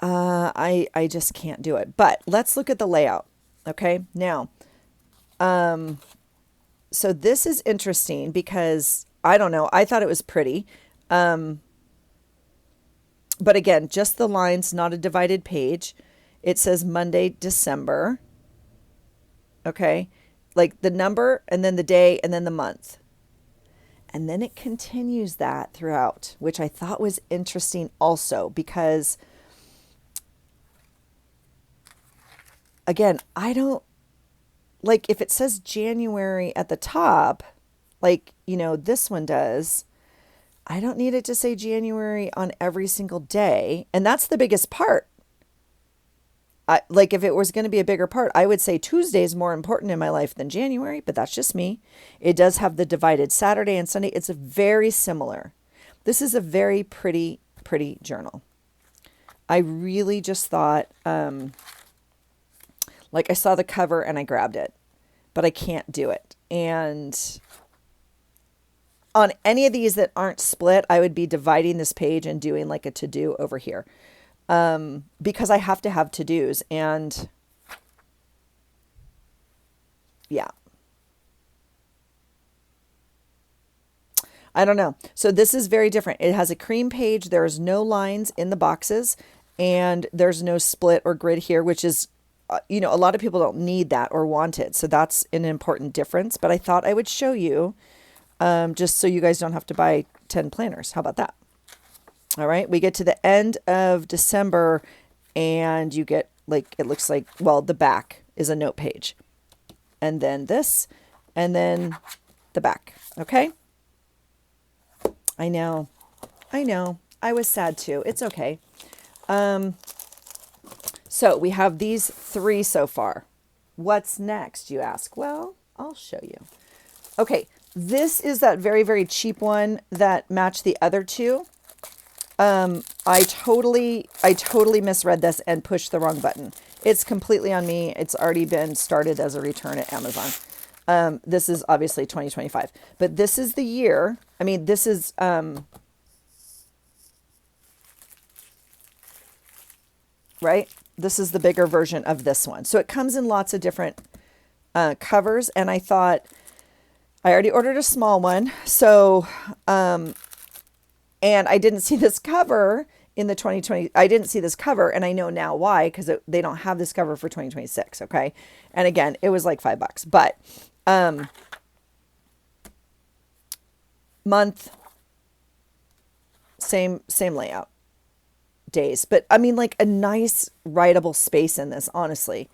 I just can't do it. But let's look at the layout. Okay, now, so this is interesting because I don't know. I thought it was pretty. But again, just the lines, not a divided page. It says Monday, December. Okay. Like the number and then the day and then the month. And then it continues that throughout, which I thought was interesting also because, again, I don't like if it says January at the top, like, this one does. I don't need it to say January on every single day. And that's the biggest part. Like if it was going to be a bigger part, I would say Tuesday is more important in my life than January, but that's just me. It does have the divided Saturday and Sunday. It's very similar. This is a very pretty journal. I really just thought, like I saw the cover and I grabbed it, but I can't do it. And on any of these that aren't split, I would be dividing this page and doing like a to-do over here. Because I have to have to-dos and yeah. I don't know. So this is very different. It has a cream page. There's no lines in the boxes and there's no split or grid here, which is, a lot of people don't need that or want it. So that's an important difference. But I thought I would show you just so you guys don't have to buy 10 planners. How about that? All right. We get to the end of December and you get like, it looks like, well, the back is a note page and then this and then the back. Okay. I know. I was sad too. It's okay. So we have these 3 so far. What's next, you ask? Well, I'll show you. Okay. This is that very, very cheap one that matched the other 2. I totally misread this and pushed the wrong button. It's completely on me. It's already been started as a return at Amazon. This is obviously 2025, but this is the year. I mean, this is, right? This is the bigger version of this one. So it comes in lots of different, covers. And I thought I already ordered a small one. So, and I didn't see this cover in the 2020. I didn't see this cover and I know now why, because they don't have this cover for 2026. Okay. And again, it was like $5, but, month, same layout, days, but I mean like a nice writable space in this. Honestly,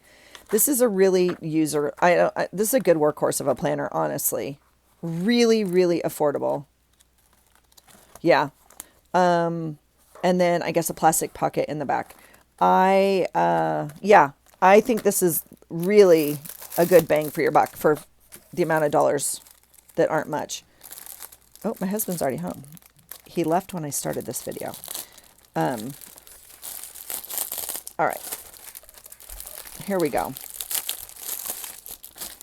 this is a really this is a good workhorse of a planner. Honestly, really affordable. Yeah. And then I guess a plastic pocket in the back. Yeah, I think this is really a good bang for your buck for the amount of dollars that aren't much. Oh, my husband's already home. He left when I started this video. All right, here we go.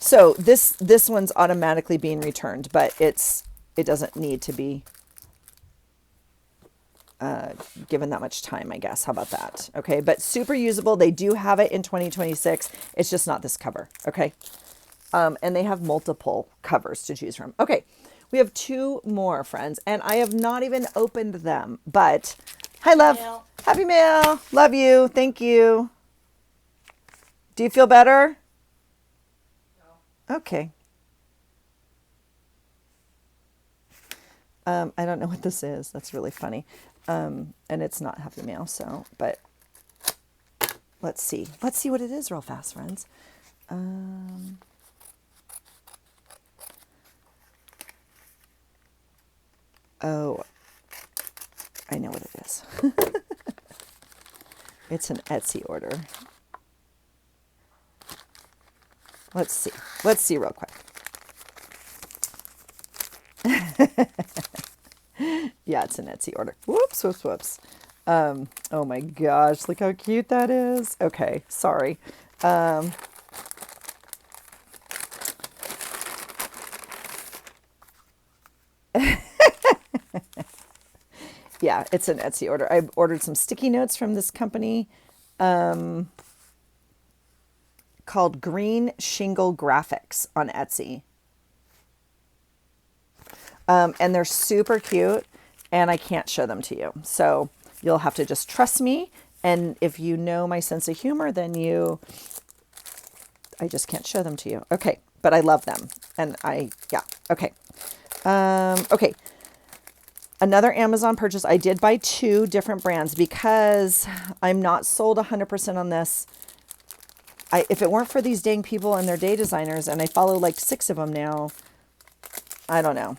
So this one's automatically being returned, but it doesn't need to be given that much time, I guess. How about that? Okay, but super usable. They do have it in 2026. It's just not this cover. Okay, and they have multiple covers to choose from. Okay, we have two more, friends, and I have not even opened them. But hi, love. Mail. Happy mail. Love you. Thank you. Do you feel better? No. Okay. I don't know what this is. That's really funny. And it's not Happy Mail, so, but let's see. Let's see what it is real fast, friends. Oh, I know what it is. It's an Etsy order. Let's see. Let's see real quick. Yeah, it's an Etsy order. Whoops, whoops, whoops. Oh my gosh, look how cute that is. Okay, sorry. Yeah, it's an Etsy order. I ordered some sticky notes from this company called Green Shingle Graphics on Etsy. And they're super cute, and I can't show them to you. So you'll have to just trust me. And if you know my sense of humor, then I just can't show them to you. Okay, but I love them. And yeah, okay. Okay. Another Amazon purchase. I did buy 2 different brands because I'm not sold 100% on this. If it weren't for these dang people and their day designers, and I follow like 6 of them now, I don't know.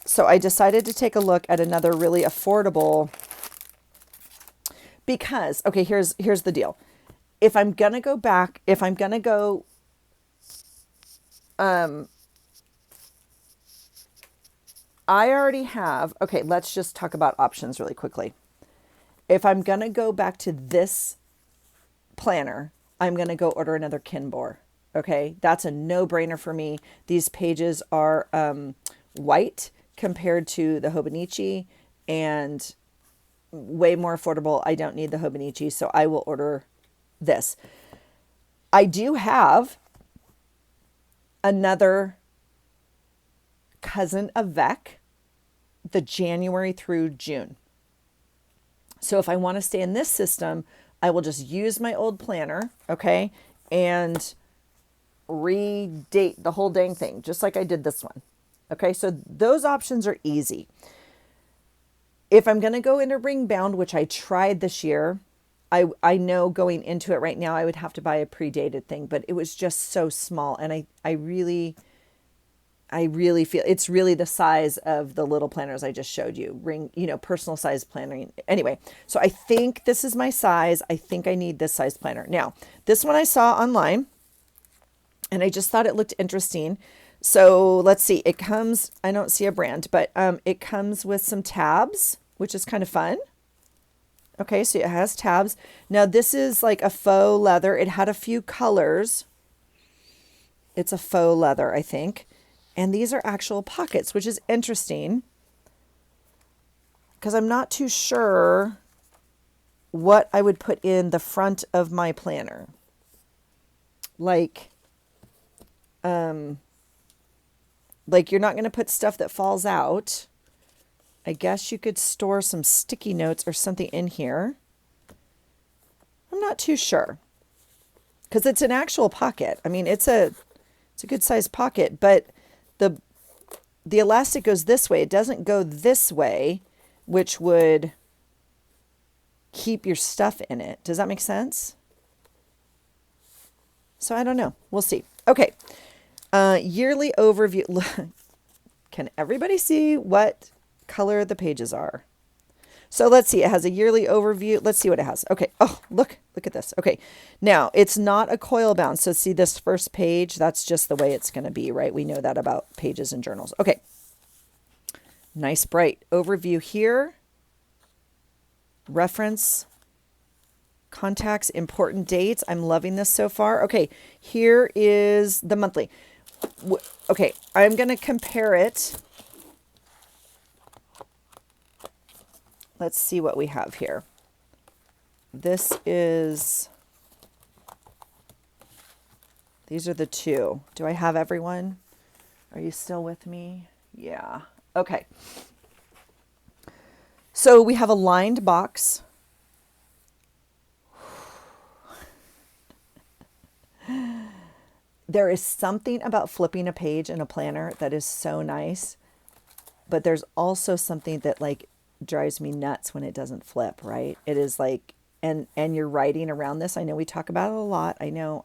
So I decided to take a look at another really affordable, because, okay, here's the deal. If I'm going to go back, I already have, okay, let's just talk about options really quickly. If I'm going to go back to this planner, I'm going to go order another Kinbor. Okay, that's a no-brainer for me. These pages are white compared to the Hobonichi and way more affordable. I don't need the Hobonichi, so I will order this. I do have another cousin of Vec, the January through June. So if I want to stay in this system, I will just use my old planner, okay, and redate the whole dang thing, just like I did this one. Okay, so those options are easy. If I'm going to go into ring bound, which I tried this year, I know going into it right now, I would have to buy a predated thing, but it was just so small. And I really feel it's really the size of the little planners I just showed you, ring, personal size planning. Anyway, so I think this is my size. I think I need this size planner. Now, this one I saw online, and I just thought it looked interesting. So let's see. It comes, I don't see a brand, but it comes with some tabs, which is kind of fun. Okay, so it has tabs. Now this is like a faux leather. It had a few colors. It's a faux leather, I think. And these are actual pockets, which is interesting because I'm not too sure what I would put in the front of my planner. Like you're not going to put stuff that falls out. I guess you could store some sticky notes or something in here. I'm not too sure because it's an actual pocket. I mean, it's a good sized pocket, but the elastic goes this way. It doesn't go this way, which would keep your stuff in it. Does that make sense? So I don't know. We'll see. Okay. Yearly overview. Can everybody see what color the pages are. So let's see, it has a yearly overview. Let's see what it has. Okay. Oh, look at this. Okay. Now it's not a coil bound. So see this first page, that's just the way it's going to be, right? We know that about pages and journals. Okay. Nice bright overview here. Reference, contacts, important dates. I'm loving this so far. Okay. Here is the monthly. Okay. I'm going to compare it. Let's see what we have here. This is, these are the two. Do I have everyone? Are you still with me? Yeah. Okay. So we have a lined box. There is something about flipping a page in a planner that is so nice, but there's also something that like drives me nuts when it doesn't flip, right? It is like, and you're writing around this. I know we talk about it a lot. I know.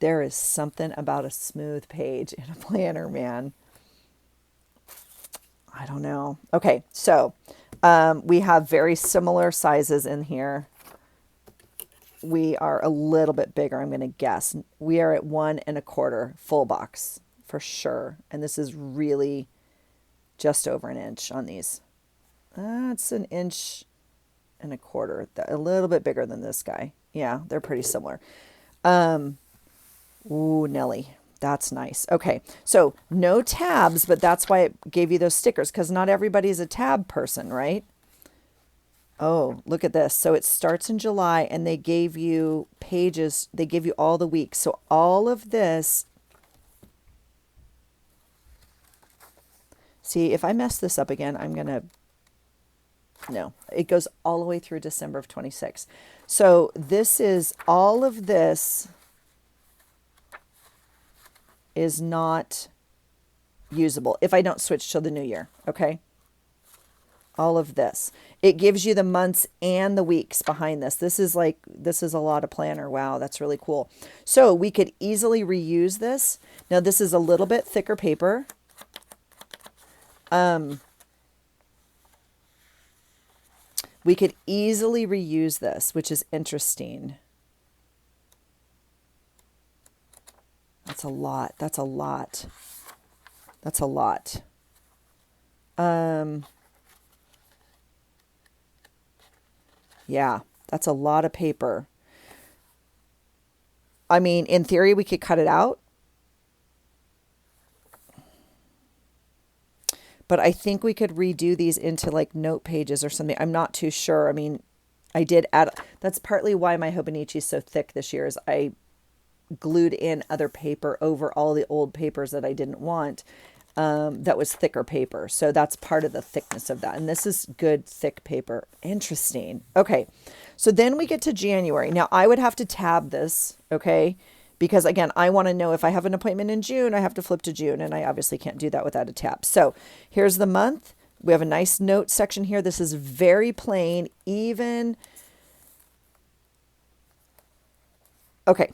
There is something about a smooth page in a planner, man. I don't know. Okay, so we have very similar sizes in here. We are a little bit bigger, I'm going to guess. We are at 1 1/4 full box for sure. And this is really just over 1 inch on these. It's 1 1.25 inches, a little bit bigger than this guy. Yeah, they're pretty similar. Ooh, Nelly, that's nice. Okay, so no tabs, but that's why it gave you those stickers, because not everybody's a tab person, right? Oh, look at this. So it starts in July, and they gave you pages. They give you all the weeks. So all of this. See, if I mess this up again, I'm going to. No, it goes all the way through December of 26. So this is all of this is not usable if I don't switch till the new year. Okay. All of this. It gives you the months and the weeks behind this. This is a lot of planner. Wow, that's really cool. So we could easily reuse this. Now this is a little bit thicker paper. We could easily reuse this, which is interesting. That's a lot. That's a lot. That's a lot. Yeah, that's a lot of paper. I mean, in theory, we could cut it out. But I think we could redo these into like note pages or something. I'm not too sure. I mean, I did add, that's partly why my Hobonichi is so thick this year, is I glued in other paper over all the old papers that I didn't want. That was thicker paper. So that's part of the thickness of that. And this is good, thick paper. Interesting. Okay. So then we get to January. Now I would have to tab this. Okay. Because again, I want to know if I have an appointment in June, I have to flip to June. And I obviously can't do that without a tab. So here's the month. We have a nice note section here. This is very plain, even. Okay.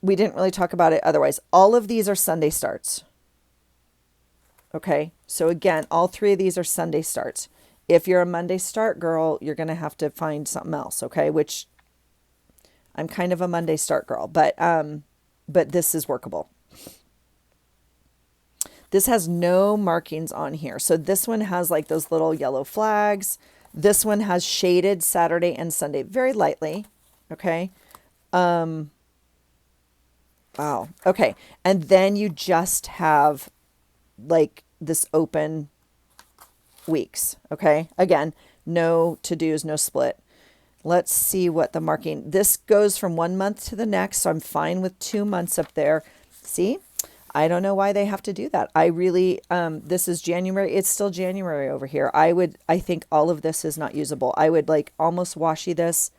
We didn't really talk about it otherwise. All of these are Sunday starts. Okay, so again, all three of these are Sunday starts. If you're a Monday start girl, you're going to have to find something else, okay? Which I'm kind of a Monday start girl, but this is workable. This has no markings on here. So this one has like those little yellow flags. This one has shaded Saturday and Sunday very lightly, okay? Wow. Okay, and then you just have like this open weeks. Okay. Again, no to-dos, no split. Let's see what the marking, this goes from 1 month to the next. So I'm fine with 2 months up there. See, I don't know why they have to do that. I really, this is January. It's still January over here. I think all of this is not usable. I would like almost washi this.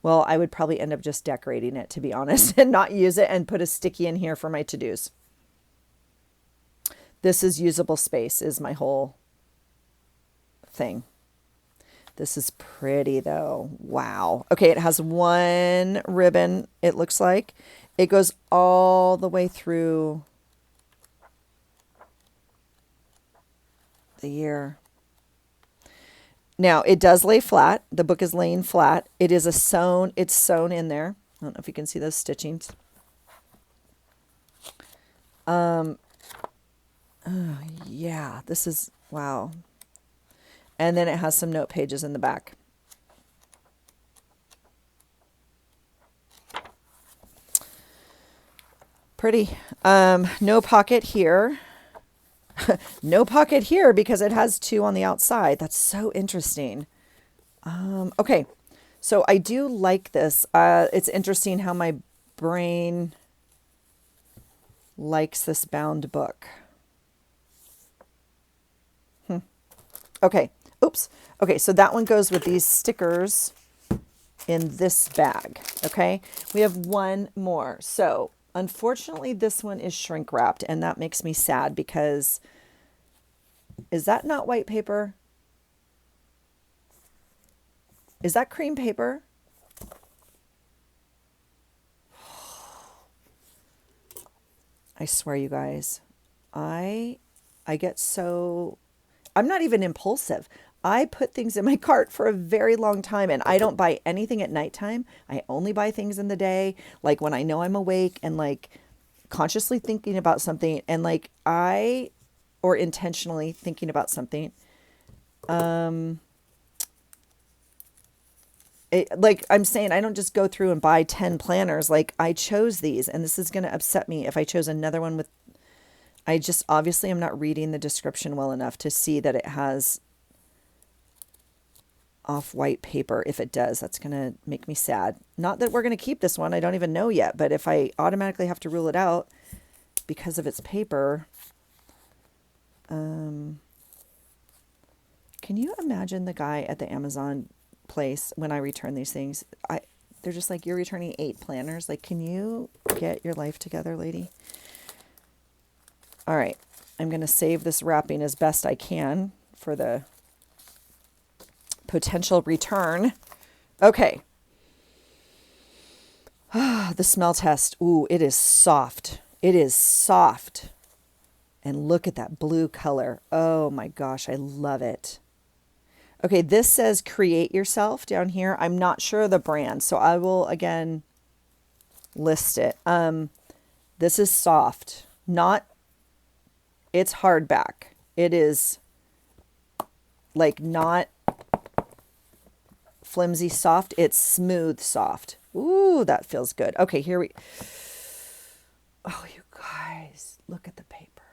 Well, I would probably end up just decorating it, to be honest, and not use it and put a sticky in here for my to-dos. This is usable space is my whole thing. This is pretty though. Wow. Okay, it has one ribbon, it looks like. It goes all the way through the year. Now it does lay flat. The book is laying flat. It is it's sewn in there. I don't know if you can see those stitchings. Yeah, this is, wow. And then it has some note pages in the back. Pretty. No pocket here. No pocket here because it has two on the outside. That's so interesting. Okay, so I do like this. It's interesting how my brain likes this bound book. Okay, oops. Okay, so that one goes with these stickers in this bag. Okay, we have one more. So unfortunately, this one is shrink wrapped, and that makes me sad because is that not white paper? Is that cream paper? I swear, you guys, I get so, I'm not even impulsive. I put things in my cart for a very long time and I don't buy anything at nighttime. I only buy things in the day, like when I know I'm awake and like consciously thinking about something and like or intentionally thinking about something. Like I'm saying, I don't just go through and buy 10 planners. Like I chose these and this is going to upset me if I chose another one with, I just obviously am not reading the description well enough to see that it has off-white paper. If it does, that's going to make me sad. Not that we're going to keep this one. I don't even know yet. But if I automatically have to rule it out because of its paper, can you imagine the guy at the Amazon place when I return these things? They're just like, you're returning 8 planners. Like, can you get your life together, lady? All right. I'm going to save this wrapping as best I can for the potential return. Okay. The smell test. Ooh, it is soft. It is soft. And look at that blue color. Oh my gosh, I love it. Okay, this says Create Yourself down here. I'm not sure of the brand, so I will again list it. This is soft. It's hardback. It is like not flimsy soft. It's smooth soft. Ooh, that feels good. Okay, oh, you guys, look at the paper.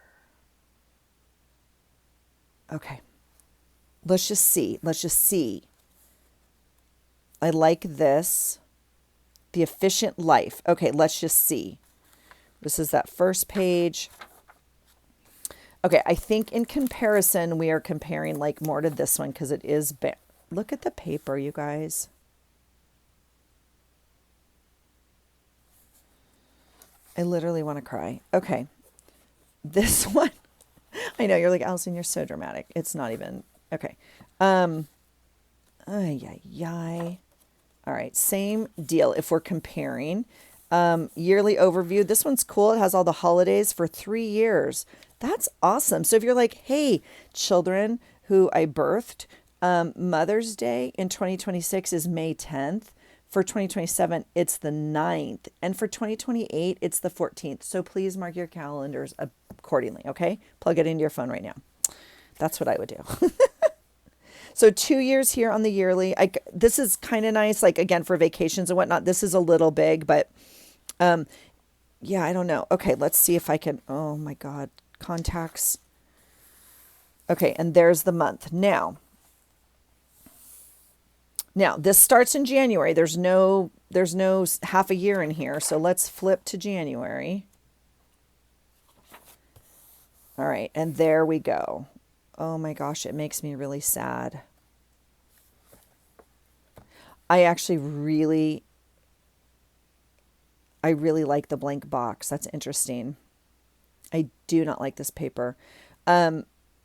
Okay. Let's just see. I like this. The Efficient Life. Okay, let's just see. This is that first page. Okay, I think in comparison, we are comparing like more to this one because it is look at the paper, you guys. I literally want to cry. Okay. This one. I know you're like, Allison, you're so dramatic. It's not even. Okay. All right. Same deal. If we're comparing, yearly overview, this one's cool. It has all the holidays for 3 years. That's awesome. So if you're like, hey, children who I birthed, Mother's Day in 2026 is May 10th. For 2027, it's the 9th. And for 2028, it's the 14th. So please mark your calendars accordingly, okay? Plug it into your phone right now. That's what I would do. So 2 years here on the yearly. This is kind of nice, like, again, for vacations and whatnot. This is a little big, but yeah, I don't know. Okay, let's see if I can. Oh, my God. Contacts. Okay, and there's the month. Now, this starts in January. There's no half a year in here. So let's flip to January. All right. And there we go. Oh my gosh, it makes me really sad. I really like the blank box. That's interesting. I do not like this paper.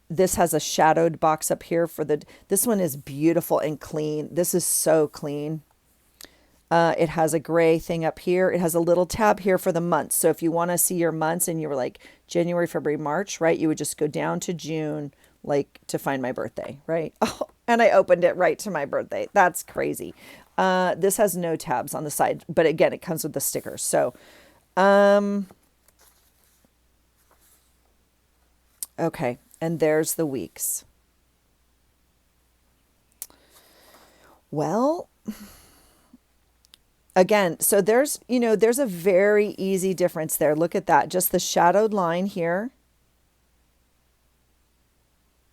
This has a shadowed box up here this one is beautiful and clean. This is so clean. It has a gray thing up here. It has a little tab here for the months. So if you want to see your months and you were like January, February, March, right? You would just go down to June, like to find my birthday, right? Oh, and I opened it right to my birthday. That's crazy. This has no tabs on the side, but again, it comes with the stickers. So, okay. And there's the weeks. Well, again, so there's, there's a very easy difference there. Look at that. Just the shadowed line here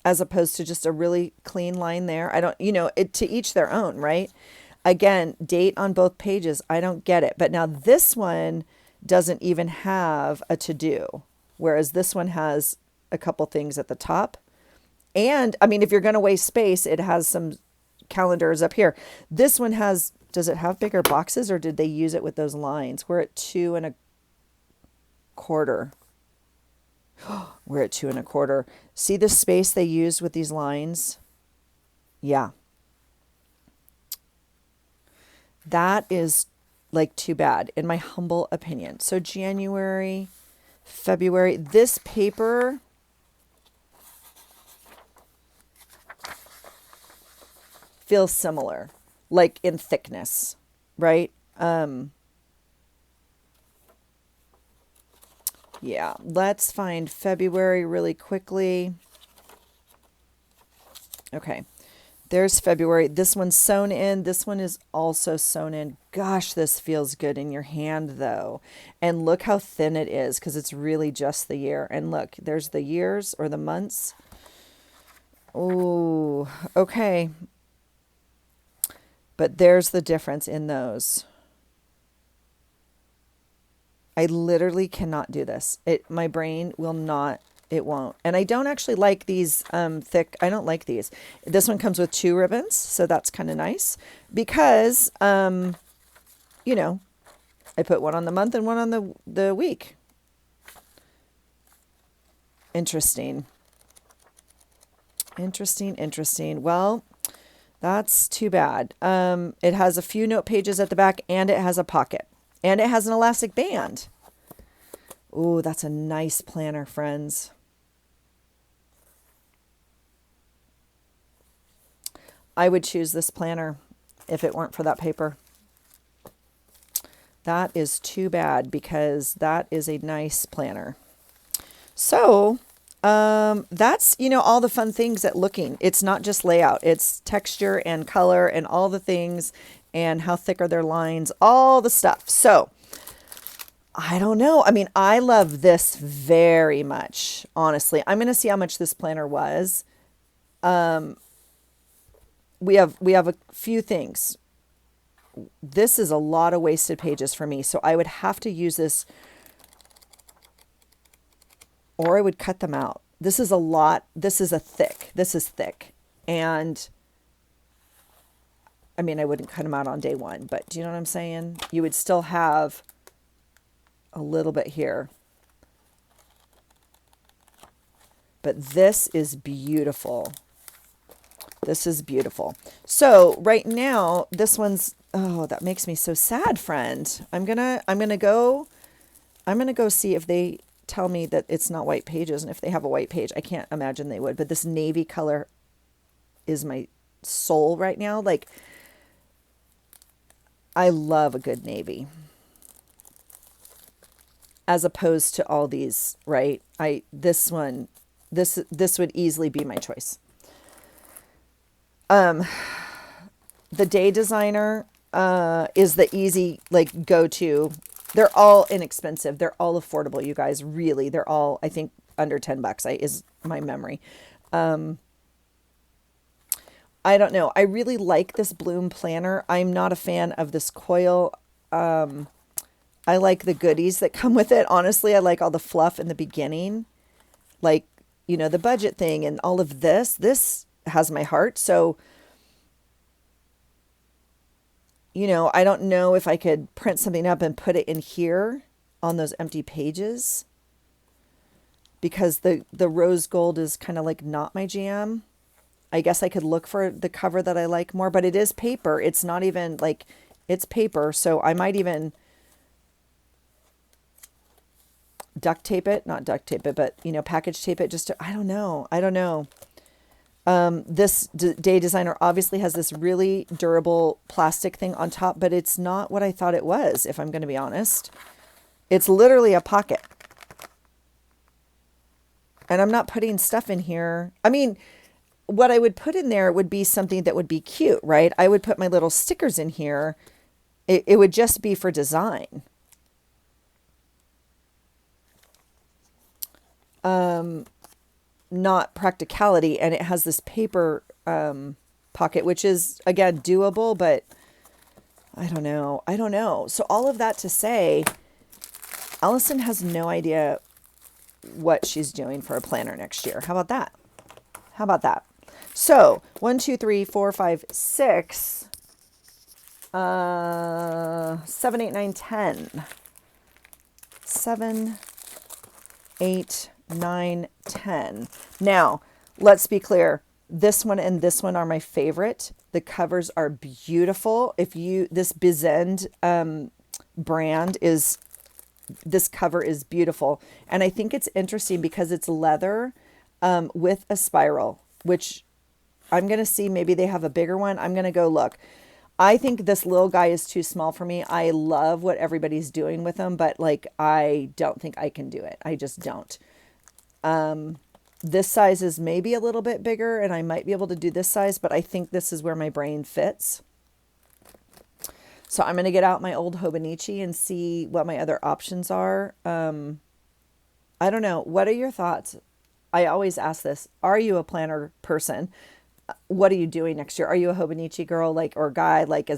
as opposed to just a really clean line there. I don't, it to each their own, right? Again, date on both pages. I don't get it. But now this one doesn't even have a to do, whereas this one has a couple things at the top. And I mean, if you're going to waste space, it has some calendars up here. This one has, does it have bigger boxes or did they use it with those lines? We're at 2 1/4. We're at 2 1/4. See the space they used with these lines? Yeah. That is like too bad in my humble opinion. So January, February, this paper feels similar, like in thickness, right? Yeah, let's find February really quickly. Okay, there's February. This one's sewn in. This one is also sewn in. Gosh, this feels good in your hand though. And look how thin it is because it's really just the year. And look, there's the years or the months. Oh, okay. But there's the difference in those. I literally cannot do this. My brain will not, it won't. And I don't actually like these thick, I don't like these. This one comes with 2 ribbons, so that's kind of nice because, I put one on the month and one on the week. Interesting. Interesting. Well, that's too bad. It has a few note pages at the back and it has a pocket and it has an elastic band. Oh, that's a nice planner, friends. I would choose this planner if it weren't for that paper. That is too bad because that is a nice planner. So, that's, all the fun things at looking. It's not just layout, it's texture and color and all the things and how thick are their lines, all the stuff. So I don't know. I mean, I love this very much, honestly. I'm going to see how much this planner was. We have a few things. This is a lot of wasted pages for me. So I would have to use this or I would cut them out. This is a lot. This is thick. And I mean, I wouldn't cut them out on day one, but do you know what I'm saying? You would still have a little bit here. But this is beautiful. This is beautiful. So right now, this one's, oh, that makes me so sad, friend. I'm gonna go see if they tell me that it's not white pages, and if they have a white page. I can't imagine they would, but this navy color is my soul right now. Like, I love a good navy as opposed to all these, right? This would easily be my choice. The Day Designer is the easy, like, go-to. They're all inexpensive. They're all affordable, you guys. Really, they're all, I think, under $10 is my memory. I don't know. I really like this Bloom planner. I'm not a fan of this coil. I like the goodies that come with it. Honestly, I like all the fluff in the beginning. Like, the budget thing and all of this. This has my heart. So, I don't know if I could print something up and put it in here on those empty pages because the rose gold is kind of like not my jam. I guess I could look for the cover that I like more, but it is paper. It's not even like, it's paper. So I might even duct tape it, not duct tape it, but, package tape it just to, I don't know. This Day Designer obviously has this really durable plastic thing on top, but it's not what I thought it was, if I'm going to be honest. It's literally a pocket. And I'm not putting stuff in here. I mean, what I would put in there would be something that would be cute, right? I would put my little stickers in here. It would just be for design. Not practicality. And it has this paper pocket, which is, again, doable, but I don't know. I don't know. So all of that to say, Allison has no idea what she's doing for a planner next year. How about that? How about that? So 1, 2, 3, 4, 5, 6, 7, 8, 9, 10. 7, 8, 9, 10. Now, let's be clear. This one and this one are my favorite. The covers are beautiful. This Bizend brand is, this cover is beautiful. And I think it's interesting because it's leather with a spiral, which I'm going to see. Maybe they have a bigger one. I'm going to go look. I think this little guy is too small for me. I love what everybody's doing with them, but like, I don't think I can do it. I just don't. This size is maybe a little bit bigger and I might be able to do this size, but I think this is where my brain fits. So I'm going to get out my old Hobonichi and see what my other options are. I don't know. What are your thoughts? I always ask this. Are you a planner person? What are you doing next year? Are you a Hobonichi girl, like, or guy? Like,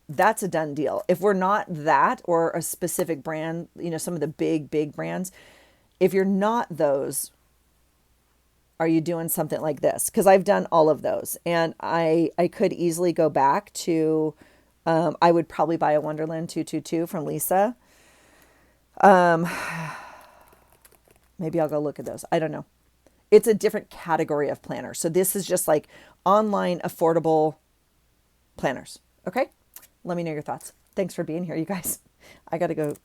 that's a done deal. If we're not that, or a specific brand, some of the big brands, if you're not those, are you doing something like this? Because I've done all of those, and I could easily go back to, I would probably buy a Wonderland 222 from Lisa. Maybe I'll go look at those. I don't know. It's a different category of planner. So this is just like online affordable planners. Okay. Let me know your thoughts. Thanks for being here, you guys. I gotta go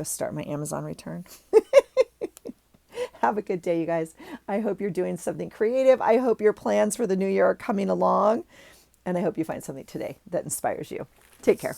start my Amazon return. Have a good day, you guys. I hope you're doing something creative. I hope your plans for the new year are coming along. And I hope you find something today that inspires you. Take care.